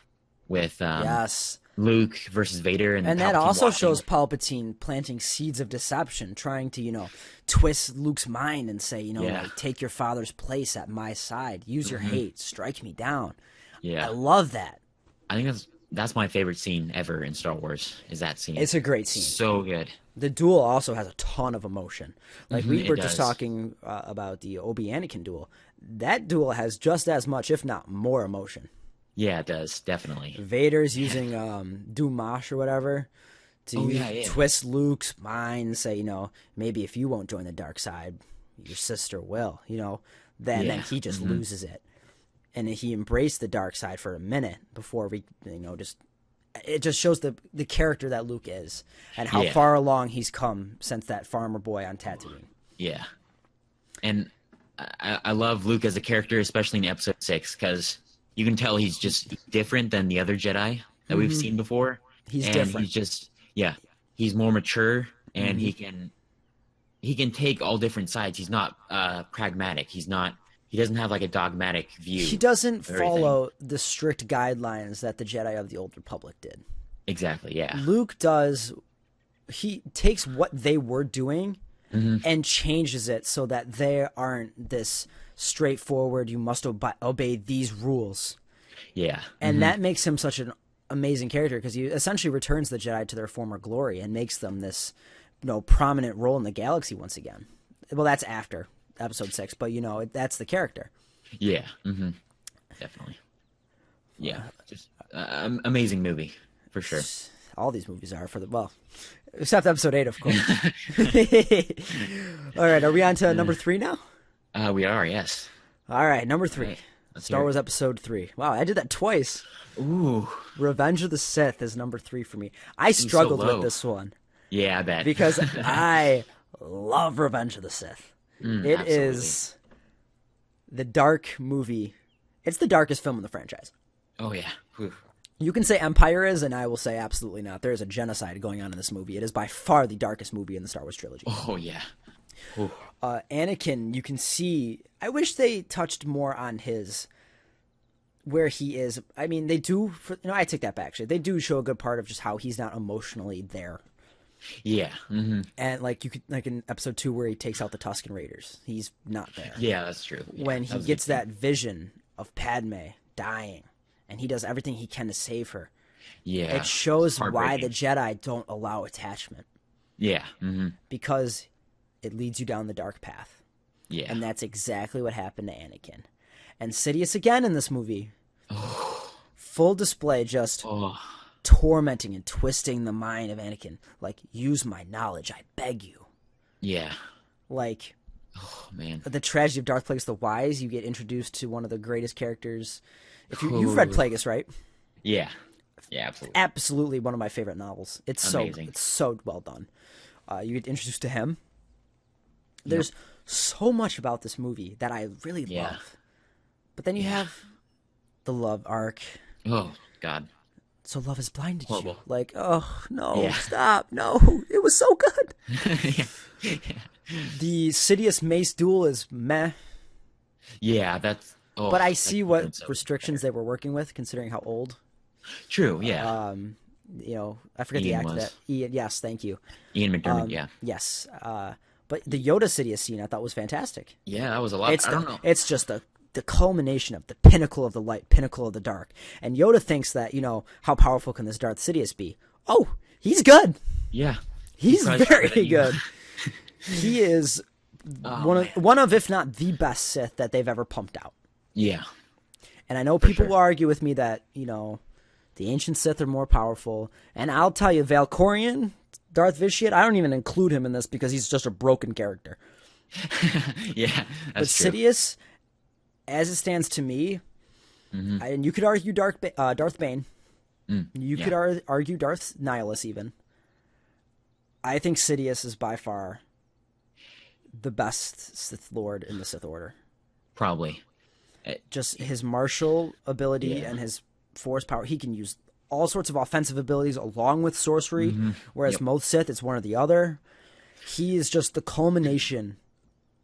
with Yes. Luke versus Vader, and And that Palpatine also watching. shows Palpatine planting seeds of deception, trying to, you know, twist Luke's mind and say, you know, Yeah. like, take your father's place at my side. Use your hate. Strike me down. Yeah, I love that. I think that's my favorite scene ever in Star Wars. Is that scene? It's a great scene. So good. The duel also has a ton of emotion. Like we it were just does. talking about the Obi-Anakin duel. That duel has just as much, if not more, emotion. Yeah, it does definitely. Vader's using Dumash or whatever to yeah. twist Luke's mind and say, you know, maybe if you won't join the dark side, your sister will, you know. Then he just loses it. And he embraced the dark side for a minute before it just shows the character that Luke is and how far along he's come since that farmer boy on Tatooine. Yeah, and I love Luke as a character, especially in Episode 6, because you can tell he's just different than the other Jedi that we've seen before. He's And different. he's just, yeah, he's more mature, and Mm-hmm. he can take all different sides. He's not pragmatic. He doesn't have like a dogmatic view. He doesn't of everything. follow the strict guidelines that the Jedi of the Old Republic did. Exactly, yeah. Luke does. He takes what they were doing and changes it so that they aren't this straightforward, you must obey these rules. Yeah. And that makes him such an amazing character because he essentially returns the Jedi to their former glory and makes them this, prominent role in the galaxy once again. Well, that's after Episode 6, but that's the character. Yeah. Definitely. Yeah. Just amazing movie for sure. All these movies are except Episode 8, of course. All right, are we on to number 3 now? We are, yes. All right, number 3. Right, let's Star hear it. Wars Episode 3. Wow, I did that twice. Ooh. Revenge of the Sith is number 3 for me. I struggled with low. this one Yeah, I bet. because I love Revenge of the Sith. It absolutely. is the dark movie. It's the darkest film in the franchise. Oh yeah. Whew. You can say Empire is, and I will say absolutely not. There is a genocide going on in this movie. It is by far the darkest movie in the Star Wars trilogy. Oh yeah. Ooh. Anakin, you can see. I wish they touched more on where he is. I mean, they do. I take that back. Actually, they do show a good part of just how he's not emotionally there. Yeah. And you could in Episode 2 where he takes out the Tusken Raiders, he's not there. Yeah, that's true. Yeah, When he was gets a big that vision of Padme dying, and he does everything he can to save her. Yeah. It shows why heartbreaking. the Jedi don't allow attachment, Yeah. because it leads you down the dark path. Yeah. And that's exactly what happened to Anakin. And Sidious again in this movie. Full display, just Oh. tormenting and twisting the mind of Anakin. Use my knowledge, I beg you. Yeah. Like, Oh man. the tragedy of Darth Plagueis the Wise, you get introduced to one of the greatest characters. You've read Plagueis, right? Yeah. Yeah, absolutely. Absolutely one of my favorite novels. It's Amazing. so well done. You get introduced to him. There's so much about this movie that I really love. But then you have the love arc. Oh God. So love has blinded Horrible. you. Oh no, Yeah. stop. No, it was so good. Yeah. The Sidious Mace duel is meh. Yeah, that's. Oh, But I that see could've what been so restrictions they were working with, considering how old. True. Yeah. I forget the Ian actor was. that. Ian, yes, thank you. Ian McDermott. Yeah. Yes. But the Yoda Sidious scene I thought was fantastic. Yeah, that was a lot. I don't know. It's just the culmination of the pinnacle of the light, pinnacle of the dark. And Yoda thinks that, how powerful can this Darth Sidious be? Oh, he's good. Yeah. He's probably very shot at you. good. He is one of, if not the best Sith that they've ever pumped out. Yeah. And I know people sure. will argue with me that, the ancient Sith are more powerful. And I'll tell you, Valkorian, Darth Vitiate, I don't even include him in this because he's just a broken character. Yeah. But That's true. Sidious, as it stands to me, and you could argue Darth Bane. You could argue Darth Nihilus even. I think Sidious is by far the best Sith Lord in the Sith Order. Probably. Just his martial ability and his force power. He can use all sorts of offensive abilities along with sorcery, whereas most Sith, it's one or the other. He is just the culmination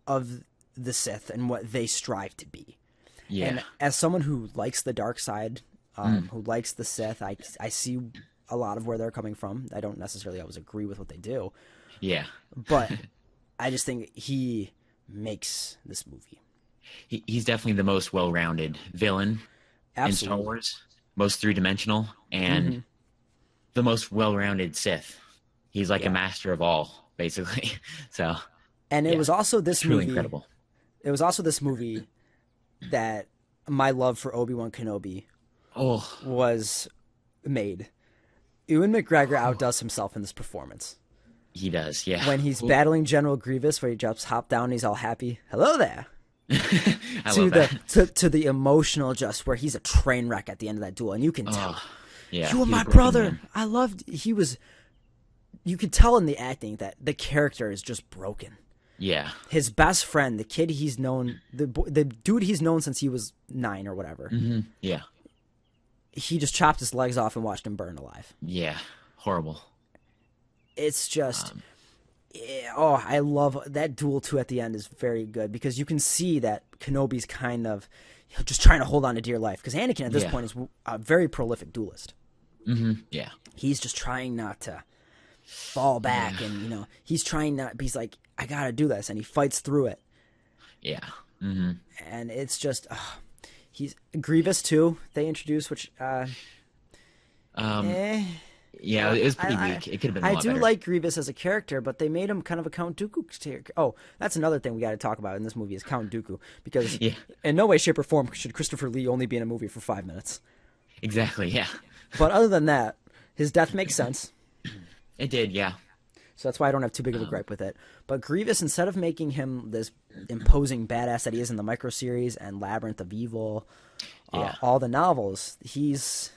of the Sith and what they strive to be. Yeah. And as someone who likes the dark side, who likes the Sith, I see a lot of where they're coming from. I don't necessarily always agree with what they do, Yeah. but I just think he makes this movie. He's definitely the most well-rounded villain in Star Absolutely. Wars. Most three-dimensional and the most well-rounded Sith. He's like a master of all, basically. So. And it was also this Truly movie. incredible. It was also this movie that my love for Obi-Wan Kenobi Oh. was made. Ewan McGregor outdoes himself in this performance. He does. Yeah. When he's battling General Grievous, where he just hop down, he's all happy. Hello there. I To love that. to the emotional, just where he's a train wreck at the end of that duel, and you can tell. Yeah. You were he's my a broken brother. man. I loved. He was. You could tell in the acting that the character is just broken. Yeah. His best friend, the kid he's known, the dude he's known since he was 9 or whatever. Mm-hmm. Yeah. He just chopped his legs off and watched him burn alive. Yeah. Horrible. It's just, I love that duel too. At the end is very good because you can see that Kenobi's kind of just trying to hold on to dear life because Anakin at this point is a very prolific duelist. Mm-hmm. Yeah. He's just trying not to fall back, and he's trying not. He's like, I gotta do this, and he fights through it. Yeah. Mm-hmm. And it's just, he's Grievous too. They introduced, which, yeah, it was pretty weak. It could have been. A lot better. like Grievous as a character, but they made him kind of a Count Dooku character. Oh, that's another thing we got to talk about in this movie is Count Dooku, because in no way, shape, or form should Christopher Lee only be in a movie for 5 minutes. Exactly. Yeah. But other than that, his death makes sense. It did. Yeah. So that's why I don't have too big of a gripe with it. But Grievous, instead of making him this imposing badass that he is in the micro series and Labyrinth of Evil, all the novels, he's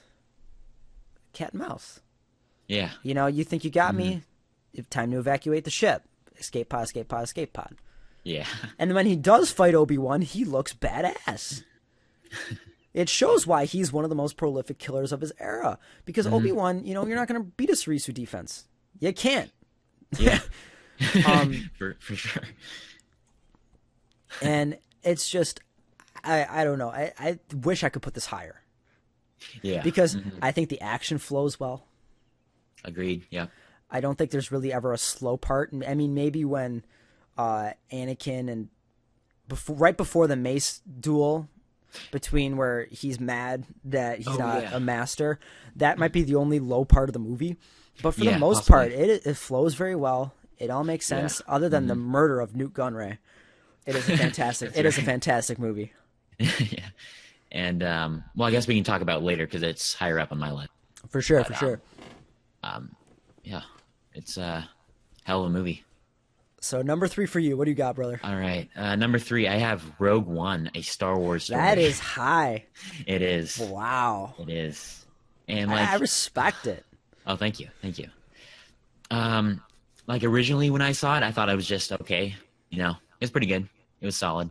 cat and mouse. Yeah. You think you got me. Time to evacuate the ship. Escape pod, escape pod, escape pod. Yeah. And when he does fight Obi-Wan, he looks badass. It shows why he's one of the most prolific killers of his era. Because Obi-Wan, you're not going to beat a Surisu defense. You can't. Yeah. For sure. And it's just, I don't know. I wish I could put this higher. Yeah. Because I think the action flows well. Agreed. Yeah. I don't think there's really ever a slow part. I mean, maybe when Anakin and right before the mace duel, between where he's mad that he's not a master, that might be the only low part of the movie. But for the most part, it flows very well. It all makes sense, other than the murder of Newt Gunray. It is a fantastic. Is a fantastic movie. Yeah. And well, I guess we can talk about it later because it's higher up on my list. For sure. For sure. Yeah, it's a hell of a movie. So number 3 for you. What do you got, brother? All right. Number 3, I have Rogue One, a Star Wars story. That is high. It is. Wow. It is. And I respect it. Oh, thank you. Thank you. Like originally when I saw it, I thought it was just okay. It was pretty good. It was solid.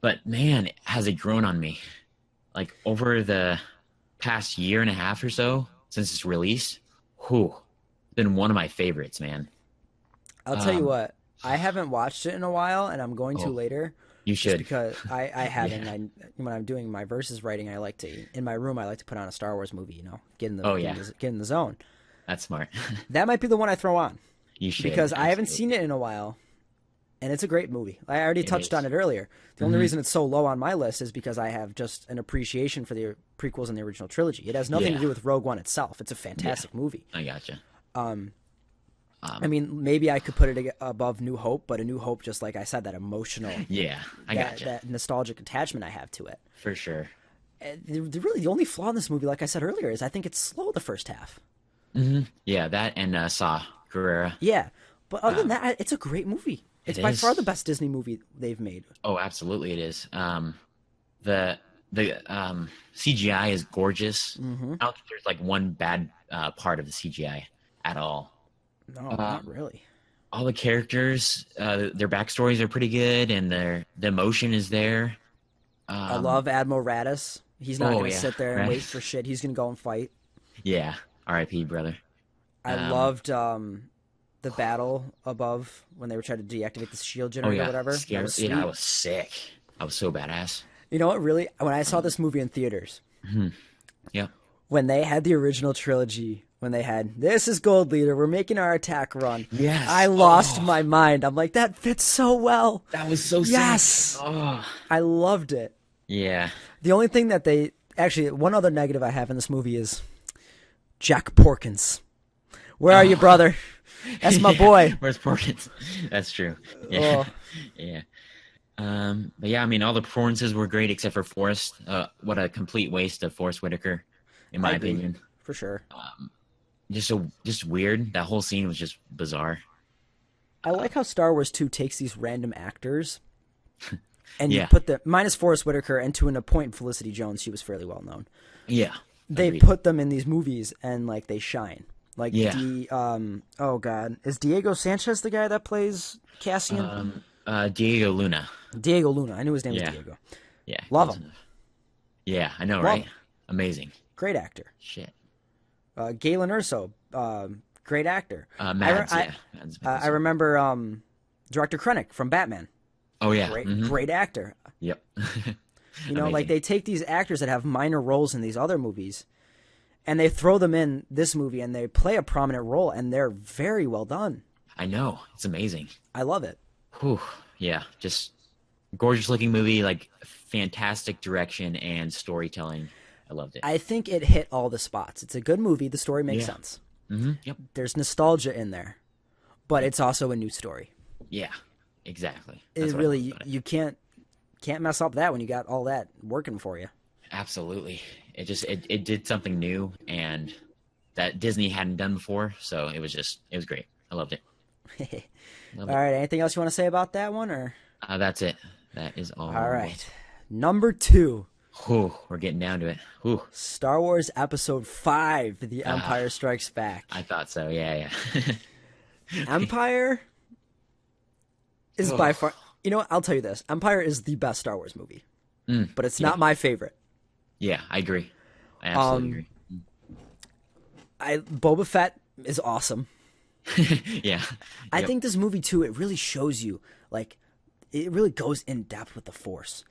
But man, has it grown on me. Like over the past year and a half or so since it's released, it's been one of my favorites, man. I'll tell you what, I haven't watched it in a while, and I'm going to later. You should. Because I haven't. When I'm doing my verses writing, I like to, in my room, I like to put on a Star Wars movie, get in the zone. That's smart. That might be the one I throw on. You should. Because I haven't seen it in a while, and it's a great movie. I already touched on it earlier. The only reason it's so low on my list is because I have just an appreciation for the prequels and the original trilogy. It has nothing to do with Rogue One itself. It's a fantastic movie. I gotcha. I mean, maybe I could put it above New Hope, but A New Hope, just like I said, that emotional, I gotcha. That nostalgic attachment I have to it. For sure. Really, the only flaw in this movie, like I said earlier, is I think it's slow the first half. Mm-hmm. Yeah, that and Saw Gerrera. Yeah, but other than that, it's a great movie. It's by far the best Disney movie they've made. Oh, absolutely, it is. The CGI is gorgeous. I don't think there's like one bad part of the CGI at all. No, not really. All the characters, their backstories are pretty good, and the emotion is there. I love Admiral Raddus. He's not going to sit there and wait for shit. He's going to go and fight. Yeah. R.I.P., brother. I loved the battle above when they were trying to deactivate the shield generator or whatever. That was I was sick. I was so badass. You know what, really? When I saw this movie in theaters, when they had the original trilogy, when they had, this is Gold Leader, we're making our attack run. Yes. I lost my mind. I'm like, that fits so well. That was so sick. Yes. Oh. I loved it. Yeah. The only thing that actually, one other negative I have in this movie is Jack Porkins. Where are you, brother? That's my boy. Where's Porkins? That's true. Yeah. Yeah. But yeah, I mean, all the performances were great except for Forrest. What a complete waste of Forrest Whitaker, in my opinion. For sure. Just weird. That whole scene was just bizarre. I like how Star Wars 2 takes these random actors and you put the minus Forrest Whitaker, and to a point Felicity Jones, she was fairly well known. Yeah. They put them in these movies and like they shine. Like Yeah. oh god, is Diego Sanchez the guy that plays Cassian? Diego Luna. Diego Luna. I knew his name was Yeah. Diego. Yeah. Love close him. enough. Yeah, I know, Love right? him. Amazing. Great actor. Shit. Galen Erso, great actor. Mads, yeah. Mads I Mikkelsen. remember Director Krennic from Batman. Oh, yeah. Great actor. Yep. You know, like Amazing. they take these actors that have minor roles in these other movies, and they throw them in this movie, and they play a prominent role, and they're very well done. I know. It's amazing. I love it. Whew. Yeah. Just gorgeous looking movie, like fantastic direction and storytelling. I loved it. I think it hit all the spots. It's a good movie. The story makes Yeah. sense. Yep. There's nostalgia in there, but it's also a new story. Yeah. Exactly. It That's what I really love about it. you can't mess up that when you got all that working for you. Absolutely. It did something new and that Disney hadn't done before. So it was great. I loved it. All right. Anything else you want to say about that one, or? That's it. That is all. All right. Number 2, Whew, we're getting down to it. Whew. Star Wars Episode 5: The Empire Strikes Back. I thought so. Yeah, yeah. Empire is by far. You know what? I'll tell you this: Empire is the best Star Wars movie, but it's not my favorite. Yeah, I agree. I absolutely agree. Boba Fett is awesome. Yeah. I Yep. think this movie too. It really shows you, like, it really goes in depth with the Force.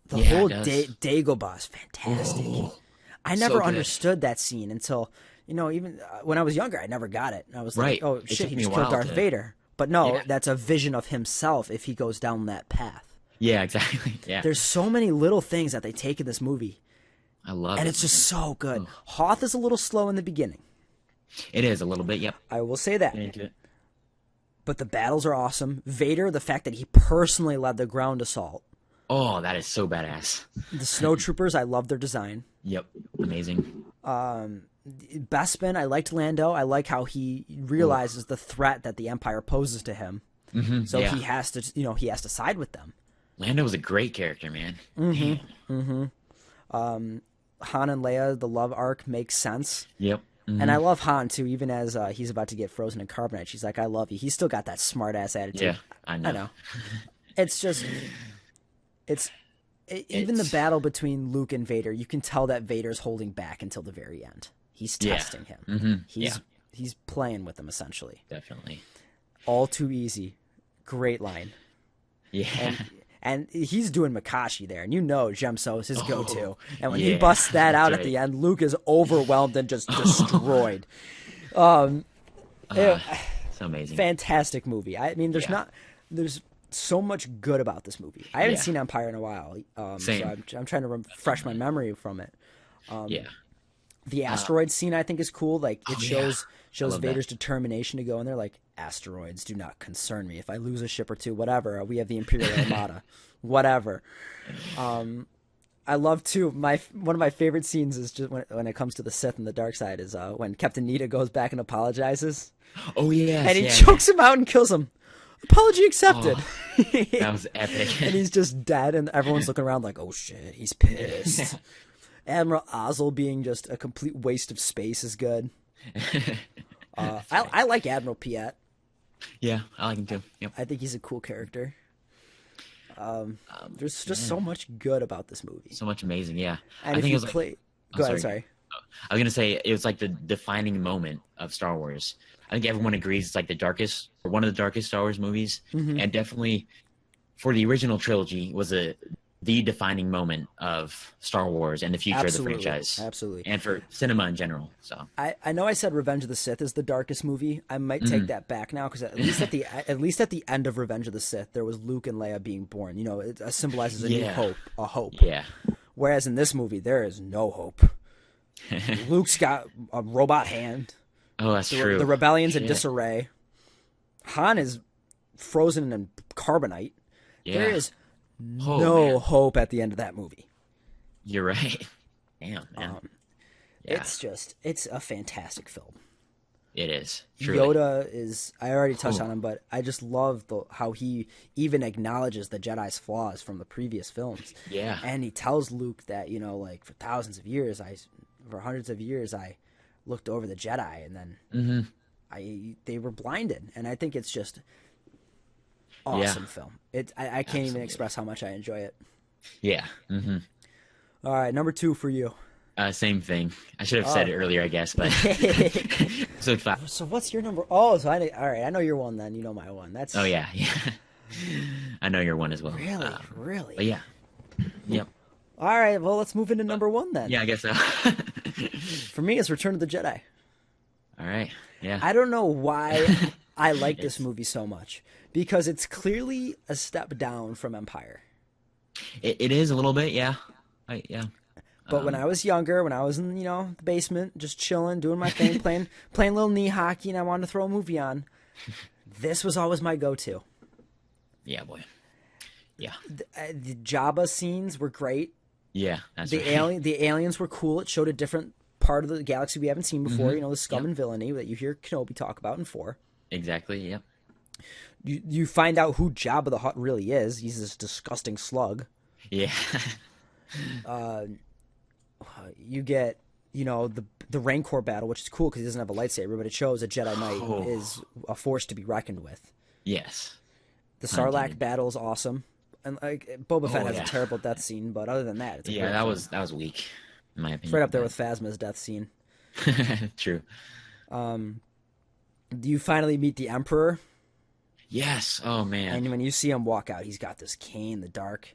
The Yeah, it whole does. Dagobah is fantastic. I so never good. understood that scene until, even when I was younger, I never got it. I was like, Right. oh It shit, took he me just a killed while Darth to- Vader. But no, Yeah. that's a vision of himself if he goes down that path. Yeah, exactly. Yeah. There's so many little things that they take in this movie, I love and it. it's just so good. Hoth is a little slow in the beginning. It is a little bit. Yep. I will say that. Get into it. But the battles are awesome. Vader, the fact that he personally led the ground assault. Oh, that is so badass. The snowtroopers, I love their design. Yep. Amazing. Bespin, I liked Lando. I like how he realizes the threat that the Empire poses to him. So yeah. he has to side with them. Lando was a great character, man. Damn. Han and Leia, the love arc makes sense. Yep. And I love Han too, even as he's about to get frozen in carbonite. She's like, I love you. He's still got that smart ass attitude. Yeah, I know. I know. It's just, even the battle between Luke and Vader, you can tell that Vader's holding back until the very end. He's Yeah. testing him. Yeah. He's playing with him essentially. Definitely. All too easy. Great line. Yeah. And he's doing Makashi there, and Gemso is his go-to. And when he yeah, busts that out that's at the right. end, Luke is overwhelmed and just destroyed. So amazing. Fantastic movie. I mean, Yeah. there's so much good about this movie. I haven't Yeah. seen Empire in a while, Same. so I'm trying to refresh my memory from it. Yeah. The asteroid scene I think is cool. Like it yeah. shows love Vader's determination to go in there. Like, asteroids do not concern me. If I lose a ship or two, whatever. We have the Imperial Armada, whatever. I love too. One of my favorite scenes is just when it comes to the Sith and the dark side is when Captain Nita goes back and apologizes, Oh yeah. and he chokes him out and kills him. Apology accepted. That was epic. And he's just dead, and everyone's looking around like, oh shit, he's pissed. Admiral Ozzel being just a complete waste of space is good. I like Admiral Piet. Yeah, I like him too. Yep. I think he's a cool character. There's just so much good about this movie. So much amazing. Yeah. And I if think you it was play, go ahead. Sorry. I was gonna say it was like the defining moment of Star Wars. I think everyone agrees it's like the darkest or one of the darkest Star Wars movies, and definitely for the original trilogy was the defining moment of Star Wars and the future Absolutely. of the franchise, Absolutely. and for cinema in general. So I know I said Revenge of the Sith is the darkest movie. I might take that back now because at least at the end of Revenge of the Sith, there was Luke and Leia being born. You know, it symbolizes a new Yeah. hope, a hope. yeah, Whereas in this movie, there is no hope. Luke's got a robot hand. oh that's true. The rebellion's in Shit. disarray. Han is frozen in carbonite. Yeah. There is Oh, no man. hope at the end of that movie. You're right. Damn, man. Yeah. It's a fantastic film. It is. Truly. Yoda is, I already touched Oh. on him, but I just love how he even acknowledges the Jedi's flaws from the previous films. Yeah. And he tells Luke that, like for hundreds of years, I looked over the Jedi, and then they were blinded. And I think it's just awesome film. I can't even express how much I enjoy it. Yeah. All right, number 2 for you. Same thing. I should have said it earlier, I guess, but episode 5. So what's your number? Oh, so all right. I know your one. Then you know my one. That's Oh yeah. I know your one as well. Really. But yeah. Yep. All right. Well, let's move into number 1 then. Yeah, I guess so. For me, it's Return of the Jedi. All right. Yeah. I don't know why I like this movie so much, because it's clearly a step down from Empire. It is a little bit, yeah. Yeah. But when I was younger, when I was in the basement, just chilling, doing my thing, playing a little knee hockey, and I wanted to throw a movie on, this was always my go-to. Yeah, boy. Yeah. The Jabba scenes were great. Yeah, that's right. The aliens were cool. It showed a different part of the galaxy we haven't seen before. The scum and villainy that you hear Kenobi talk about in 4. Exactly. Yep. You find out who Jabba the Hutt really is. He's this disgusting slug. Yeah. You get the Rancor battle, which is cool because he doesn't have a lightsaber, but it shows a Jedi Knight is a force to be reckoned with. Yes. The Sarlacc battle is awesome, and Boba Fett has a terrible death scene, but other than that, it's a great that film. was weak, in my opinion. It's right up there with Phasma's death scene. True. You finally meet the Emperor. Yes. Oh man. And when you see him walk out, he's got this cane, this dark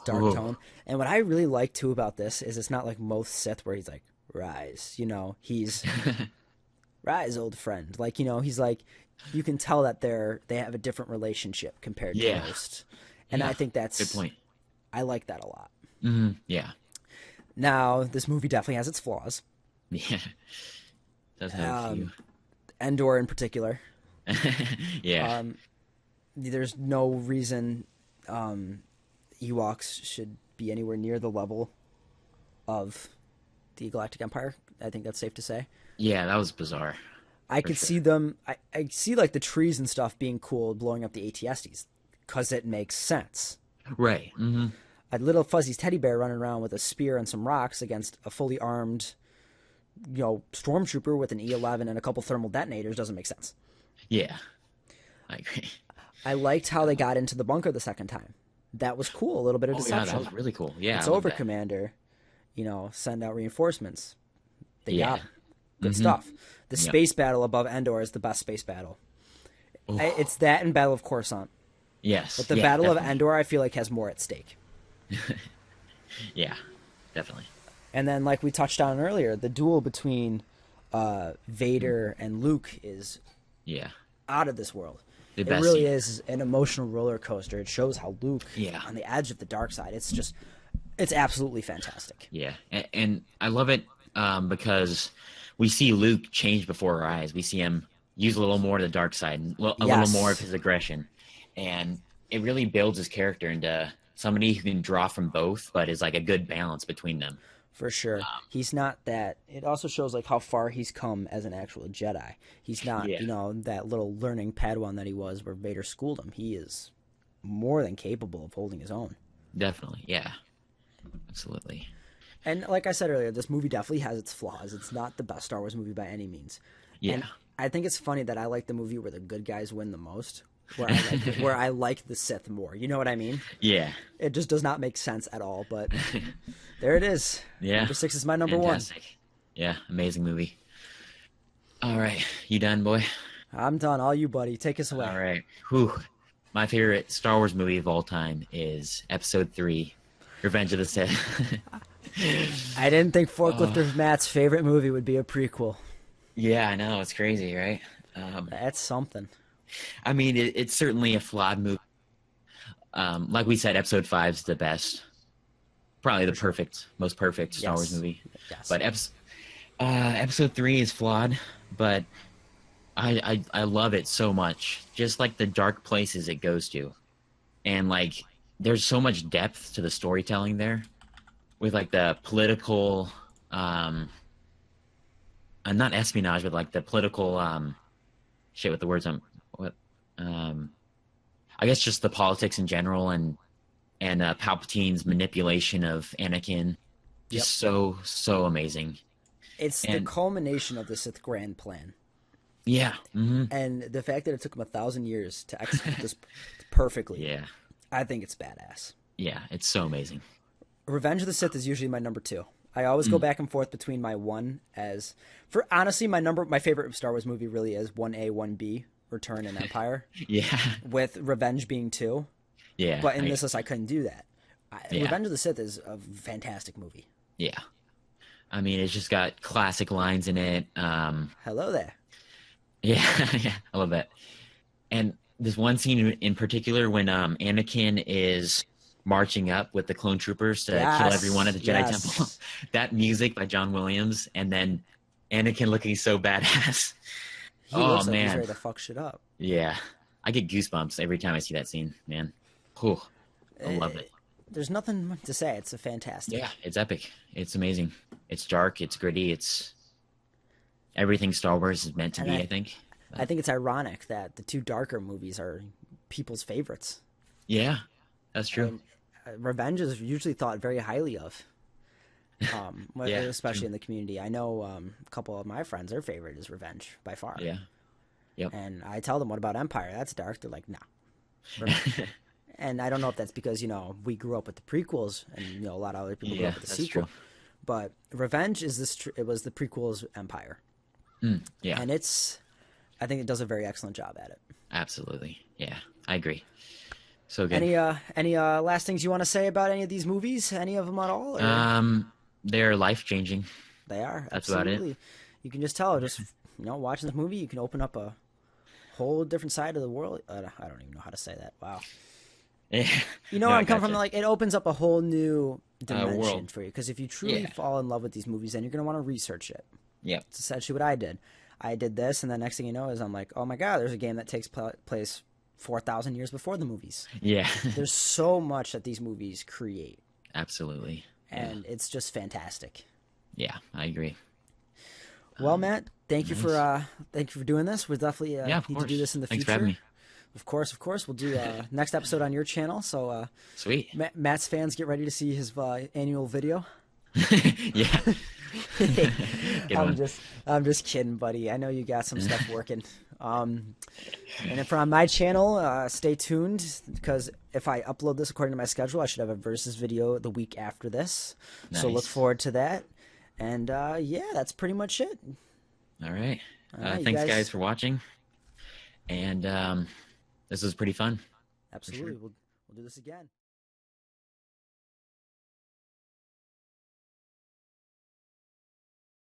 tone. And what I really like too about this is it's not like most Sith where he's like, "Rise," he's "Rise, old friend." Like, he's like, you can tell that they have a different relationship compared to most. And I think that's good point. I like that a lot. Yeah. Now, this movie definitely has its flaws. Yeah. Does have a few. Endor in particular. Yeah. There's no reason Ewoks should be anywhere near the level of the Galactic Empire. I think that's safe to say. Yeah, that was bizarre. I could see them. I see like the trees and stuff being cool, blowing up the AT-STs, because it makes sense. Right. A little Fuzzy's teddy bear running around with a spear and some rocks against a fully armed, stormtrooper with an E11 and a couple thermal detonators doesn't make sense. Yeah, I agree. I liked how they got into the bunker the second time. That was cool. A little bit of deception. Yeah, that was really cool. Yeah, it's over, Commander. Send out reinforcements. They got 'em. Good stuff. The space battle above Endor is the best space battle. It's that and Battle of Coruscant. Yes. But the Battle of Endor, I feel like, has more at stake. Yeah, definitely. And then, like we touched on earlier, the duel between Vader and Luke is out of this world. It really is an emotional roller coaster. It shows how Luke, on the edge of the dark side, it's absolutely fantastic. Yeah, and I love it because we see Luke change before our eyes. We see him use a little more of the dark side, a little more of his aggression. And it really builds his character into somebody who can draw from both, but is like a good balance between them. For sure. He's not that. It also shows like how far he's come as an actual Jedi. He's not, that little learning Padawan that he was where Vader schooled him. He is more than capable of holding his own. Definitely. Yeah. Absolutely. And like I said earlier, this movie definitely has its flaws. It's not the best Star Wars movie by any means. Yeah. And I think it's funny that I like the movie where the good guys win the most. Where I like the Sith more. You know what I mean? Yeah. It just does not make sense at all, but there it is. Yeah. Number 6 is my number Fantastic. 1. Yeah, amazing movie. All right, you done, boy? I'm done. All you, buddy. Take us away. All right. Whew. My favorite Star Wars movie of all time is Episode 3, Revenge of the Sith. I didn't think ForklifterMatt's favorite movie would be a prequel. Yeah, I know. It's crazy, right? That's something. I mean, it's certainly a flawed movie. Like we said, Episode 5 is the best. Probably the most perfect Star Wars movie. Yes. But Episode 3 is flawed, but I love it so much. Just like the dark places it goes to. And like there's so much depth to the storytelling there. With like the political not espionage, but like the political shit with the words I guess just the politics in general and Palpatine's manipulation of Anakin, just so amazing. It's the And culmination of the Sith grand plan. yeah, And the fact that it took them 1,000 years to execute this perfectly, yeah, I think it's badass. yeah. It's so amazing. Revenge of the Sith is usually my number 2. I always go Mm. back and forth between my one as for honestly my favorite Star Wars movie really is 1A, 1B, Return and Empire, Yeah, with Revenge being 2. yeah, But in this list I couldn't do that. yeah, Revenge of the Sith is a fantastic movie. yeah. I mean, it's just got classic lines in it. Hello there. Yeah, yeah, a little bit. And this one scene in particular when Anakin is marching up with the clone troopers to kill Yes, everyone at the Jedi yes. Temple. That music by John Williams, and then Anakin looking so badass. He Oh looks like he's man, ready to fuck shit up. yeah, I get goosebumps every time I see that scene, man. Whew, I love it. There's nothing to say. It's a fantastic. Yeah, it's epic. It's amazing. It's dark. It's gritty. It's everything Star Wars is meant to And be. I think. I think it's ironic that the two darker movies are people's favorites. Yeah, that's true. Revenge is usually thought very highly of, Yeah, especially true. in the community. I know a couple of my friends, their favorite is Revenge by far. Yeah. Yep. And I tell them, what about Empire? That's dark. They're like, nah. Revenge. And I don't know if that's because, we grew up with the prequels and, a lot of other people grew Yeah, up with the that's sequel. true. But Revenge is it was the prequel's Empire. Yeah, And I think it does a very excellent job at it. absolutely. Yeah, I agree. So good. Any last things you want to say about any of these movies? Any of them at all? Or? They're life changing. They are. That's about it. Absolutely. You can just tell. Just watching this movie, you can open up a whole different side of the world. I don't even know how to say that. Wow. Yeah. You know No, where I I'm coming from? gotcha. Like, it opens up a whole new dimension world. for you. Because if you truly Yeah. fall in love with these movies, then you're going to want to research it. Yep. It's essentially what I did. I did this, and the next thing you know is I'm like, oh my god, there's a game that takes place 4,000 years before the movies. Yeah. There's so much that these movies create, Absolutely. Yeah. and it's just fantastic. Yeah, I agree. Well, Matt, thank you nice. for doing this. We'll definitely Yeah, of need course. to do this in the Thanks future. for having me. Of course. We'll do next episode on your channel. So Sweet. Matt's fans, get ready to see his annual video. Yeah. Good one. I'm just kidding, buddy. I know you got some stuff working. And if on my channel, stay tuned, because if I upload this according to my schedule, I should have a versus video the week after this. So look Nice. forward to that. And yeah, that's pretty much it. All right. right, you Thanks, guys- guys, for watching. And this was pretty fun. Absolutely. We'll do this again.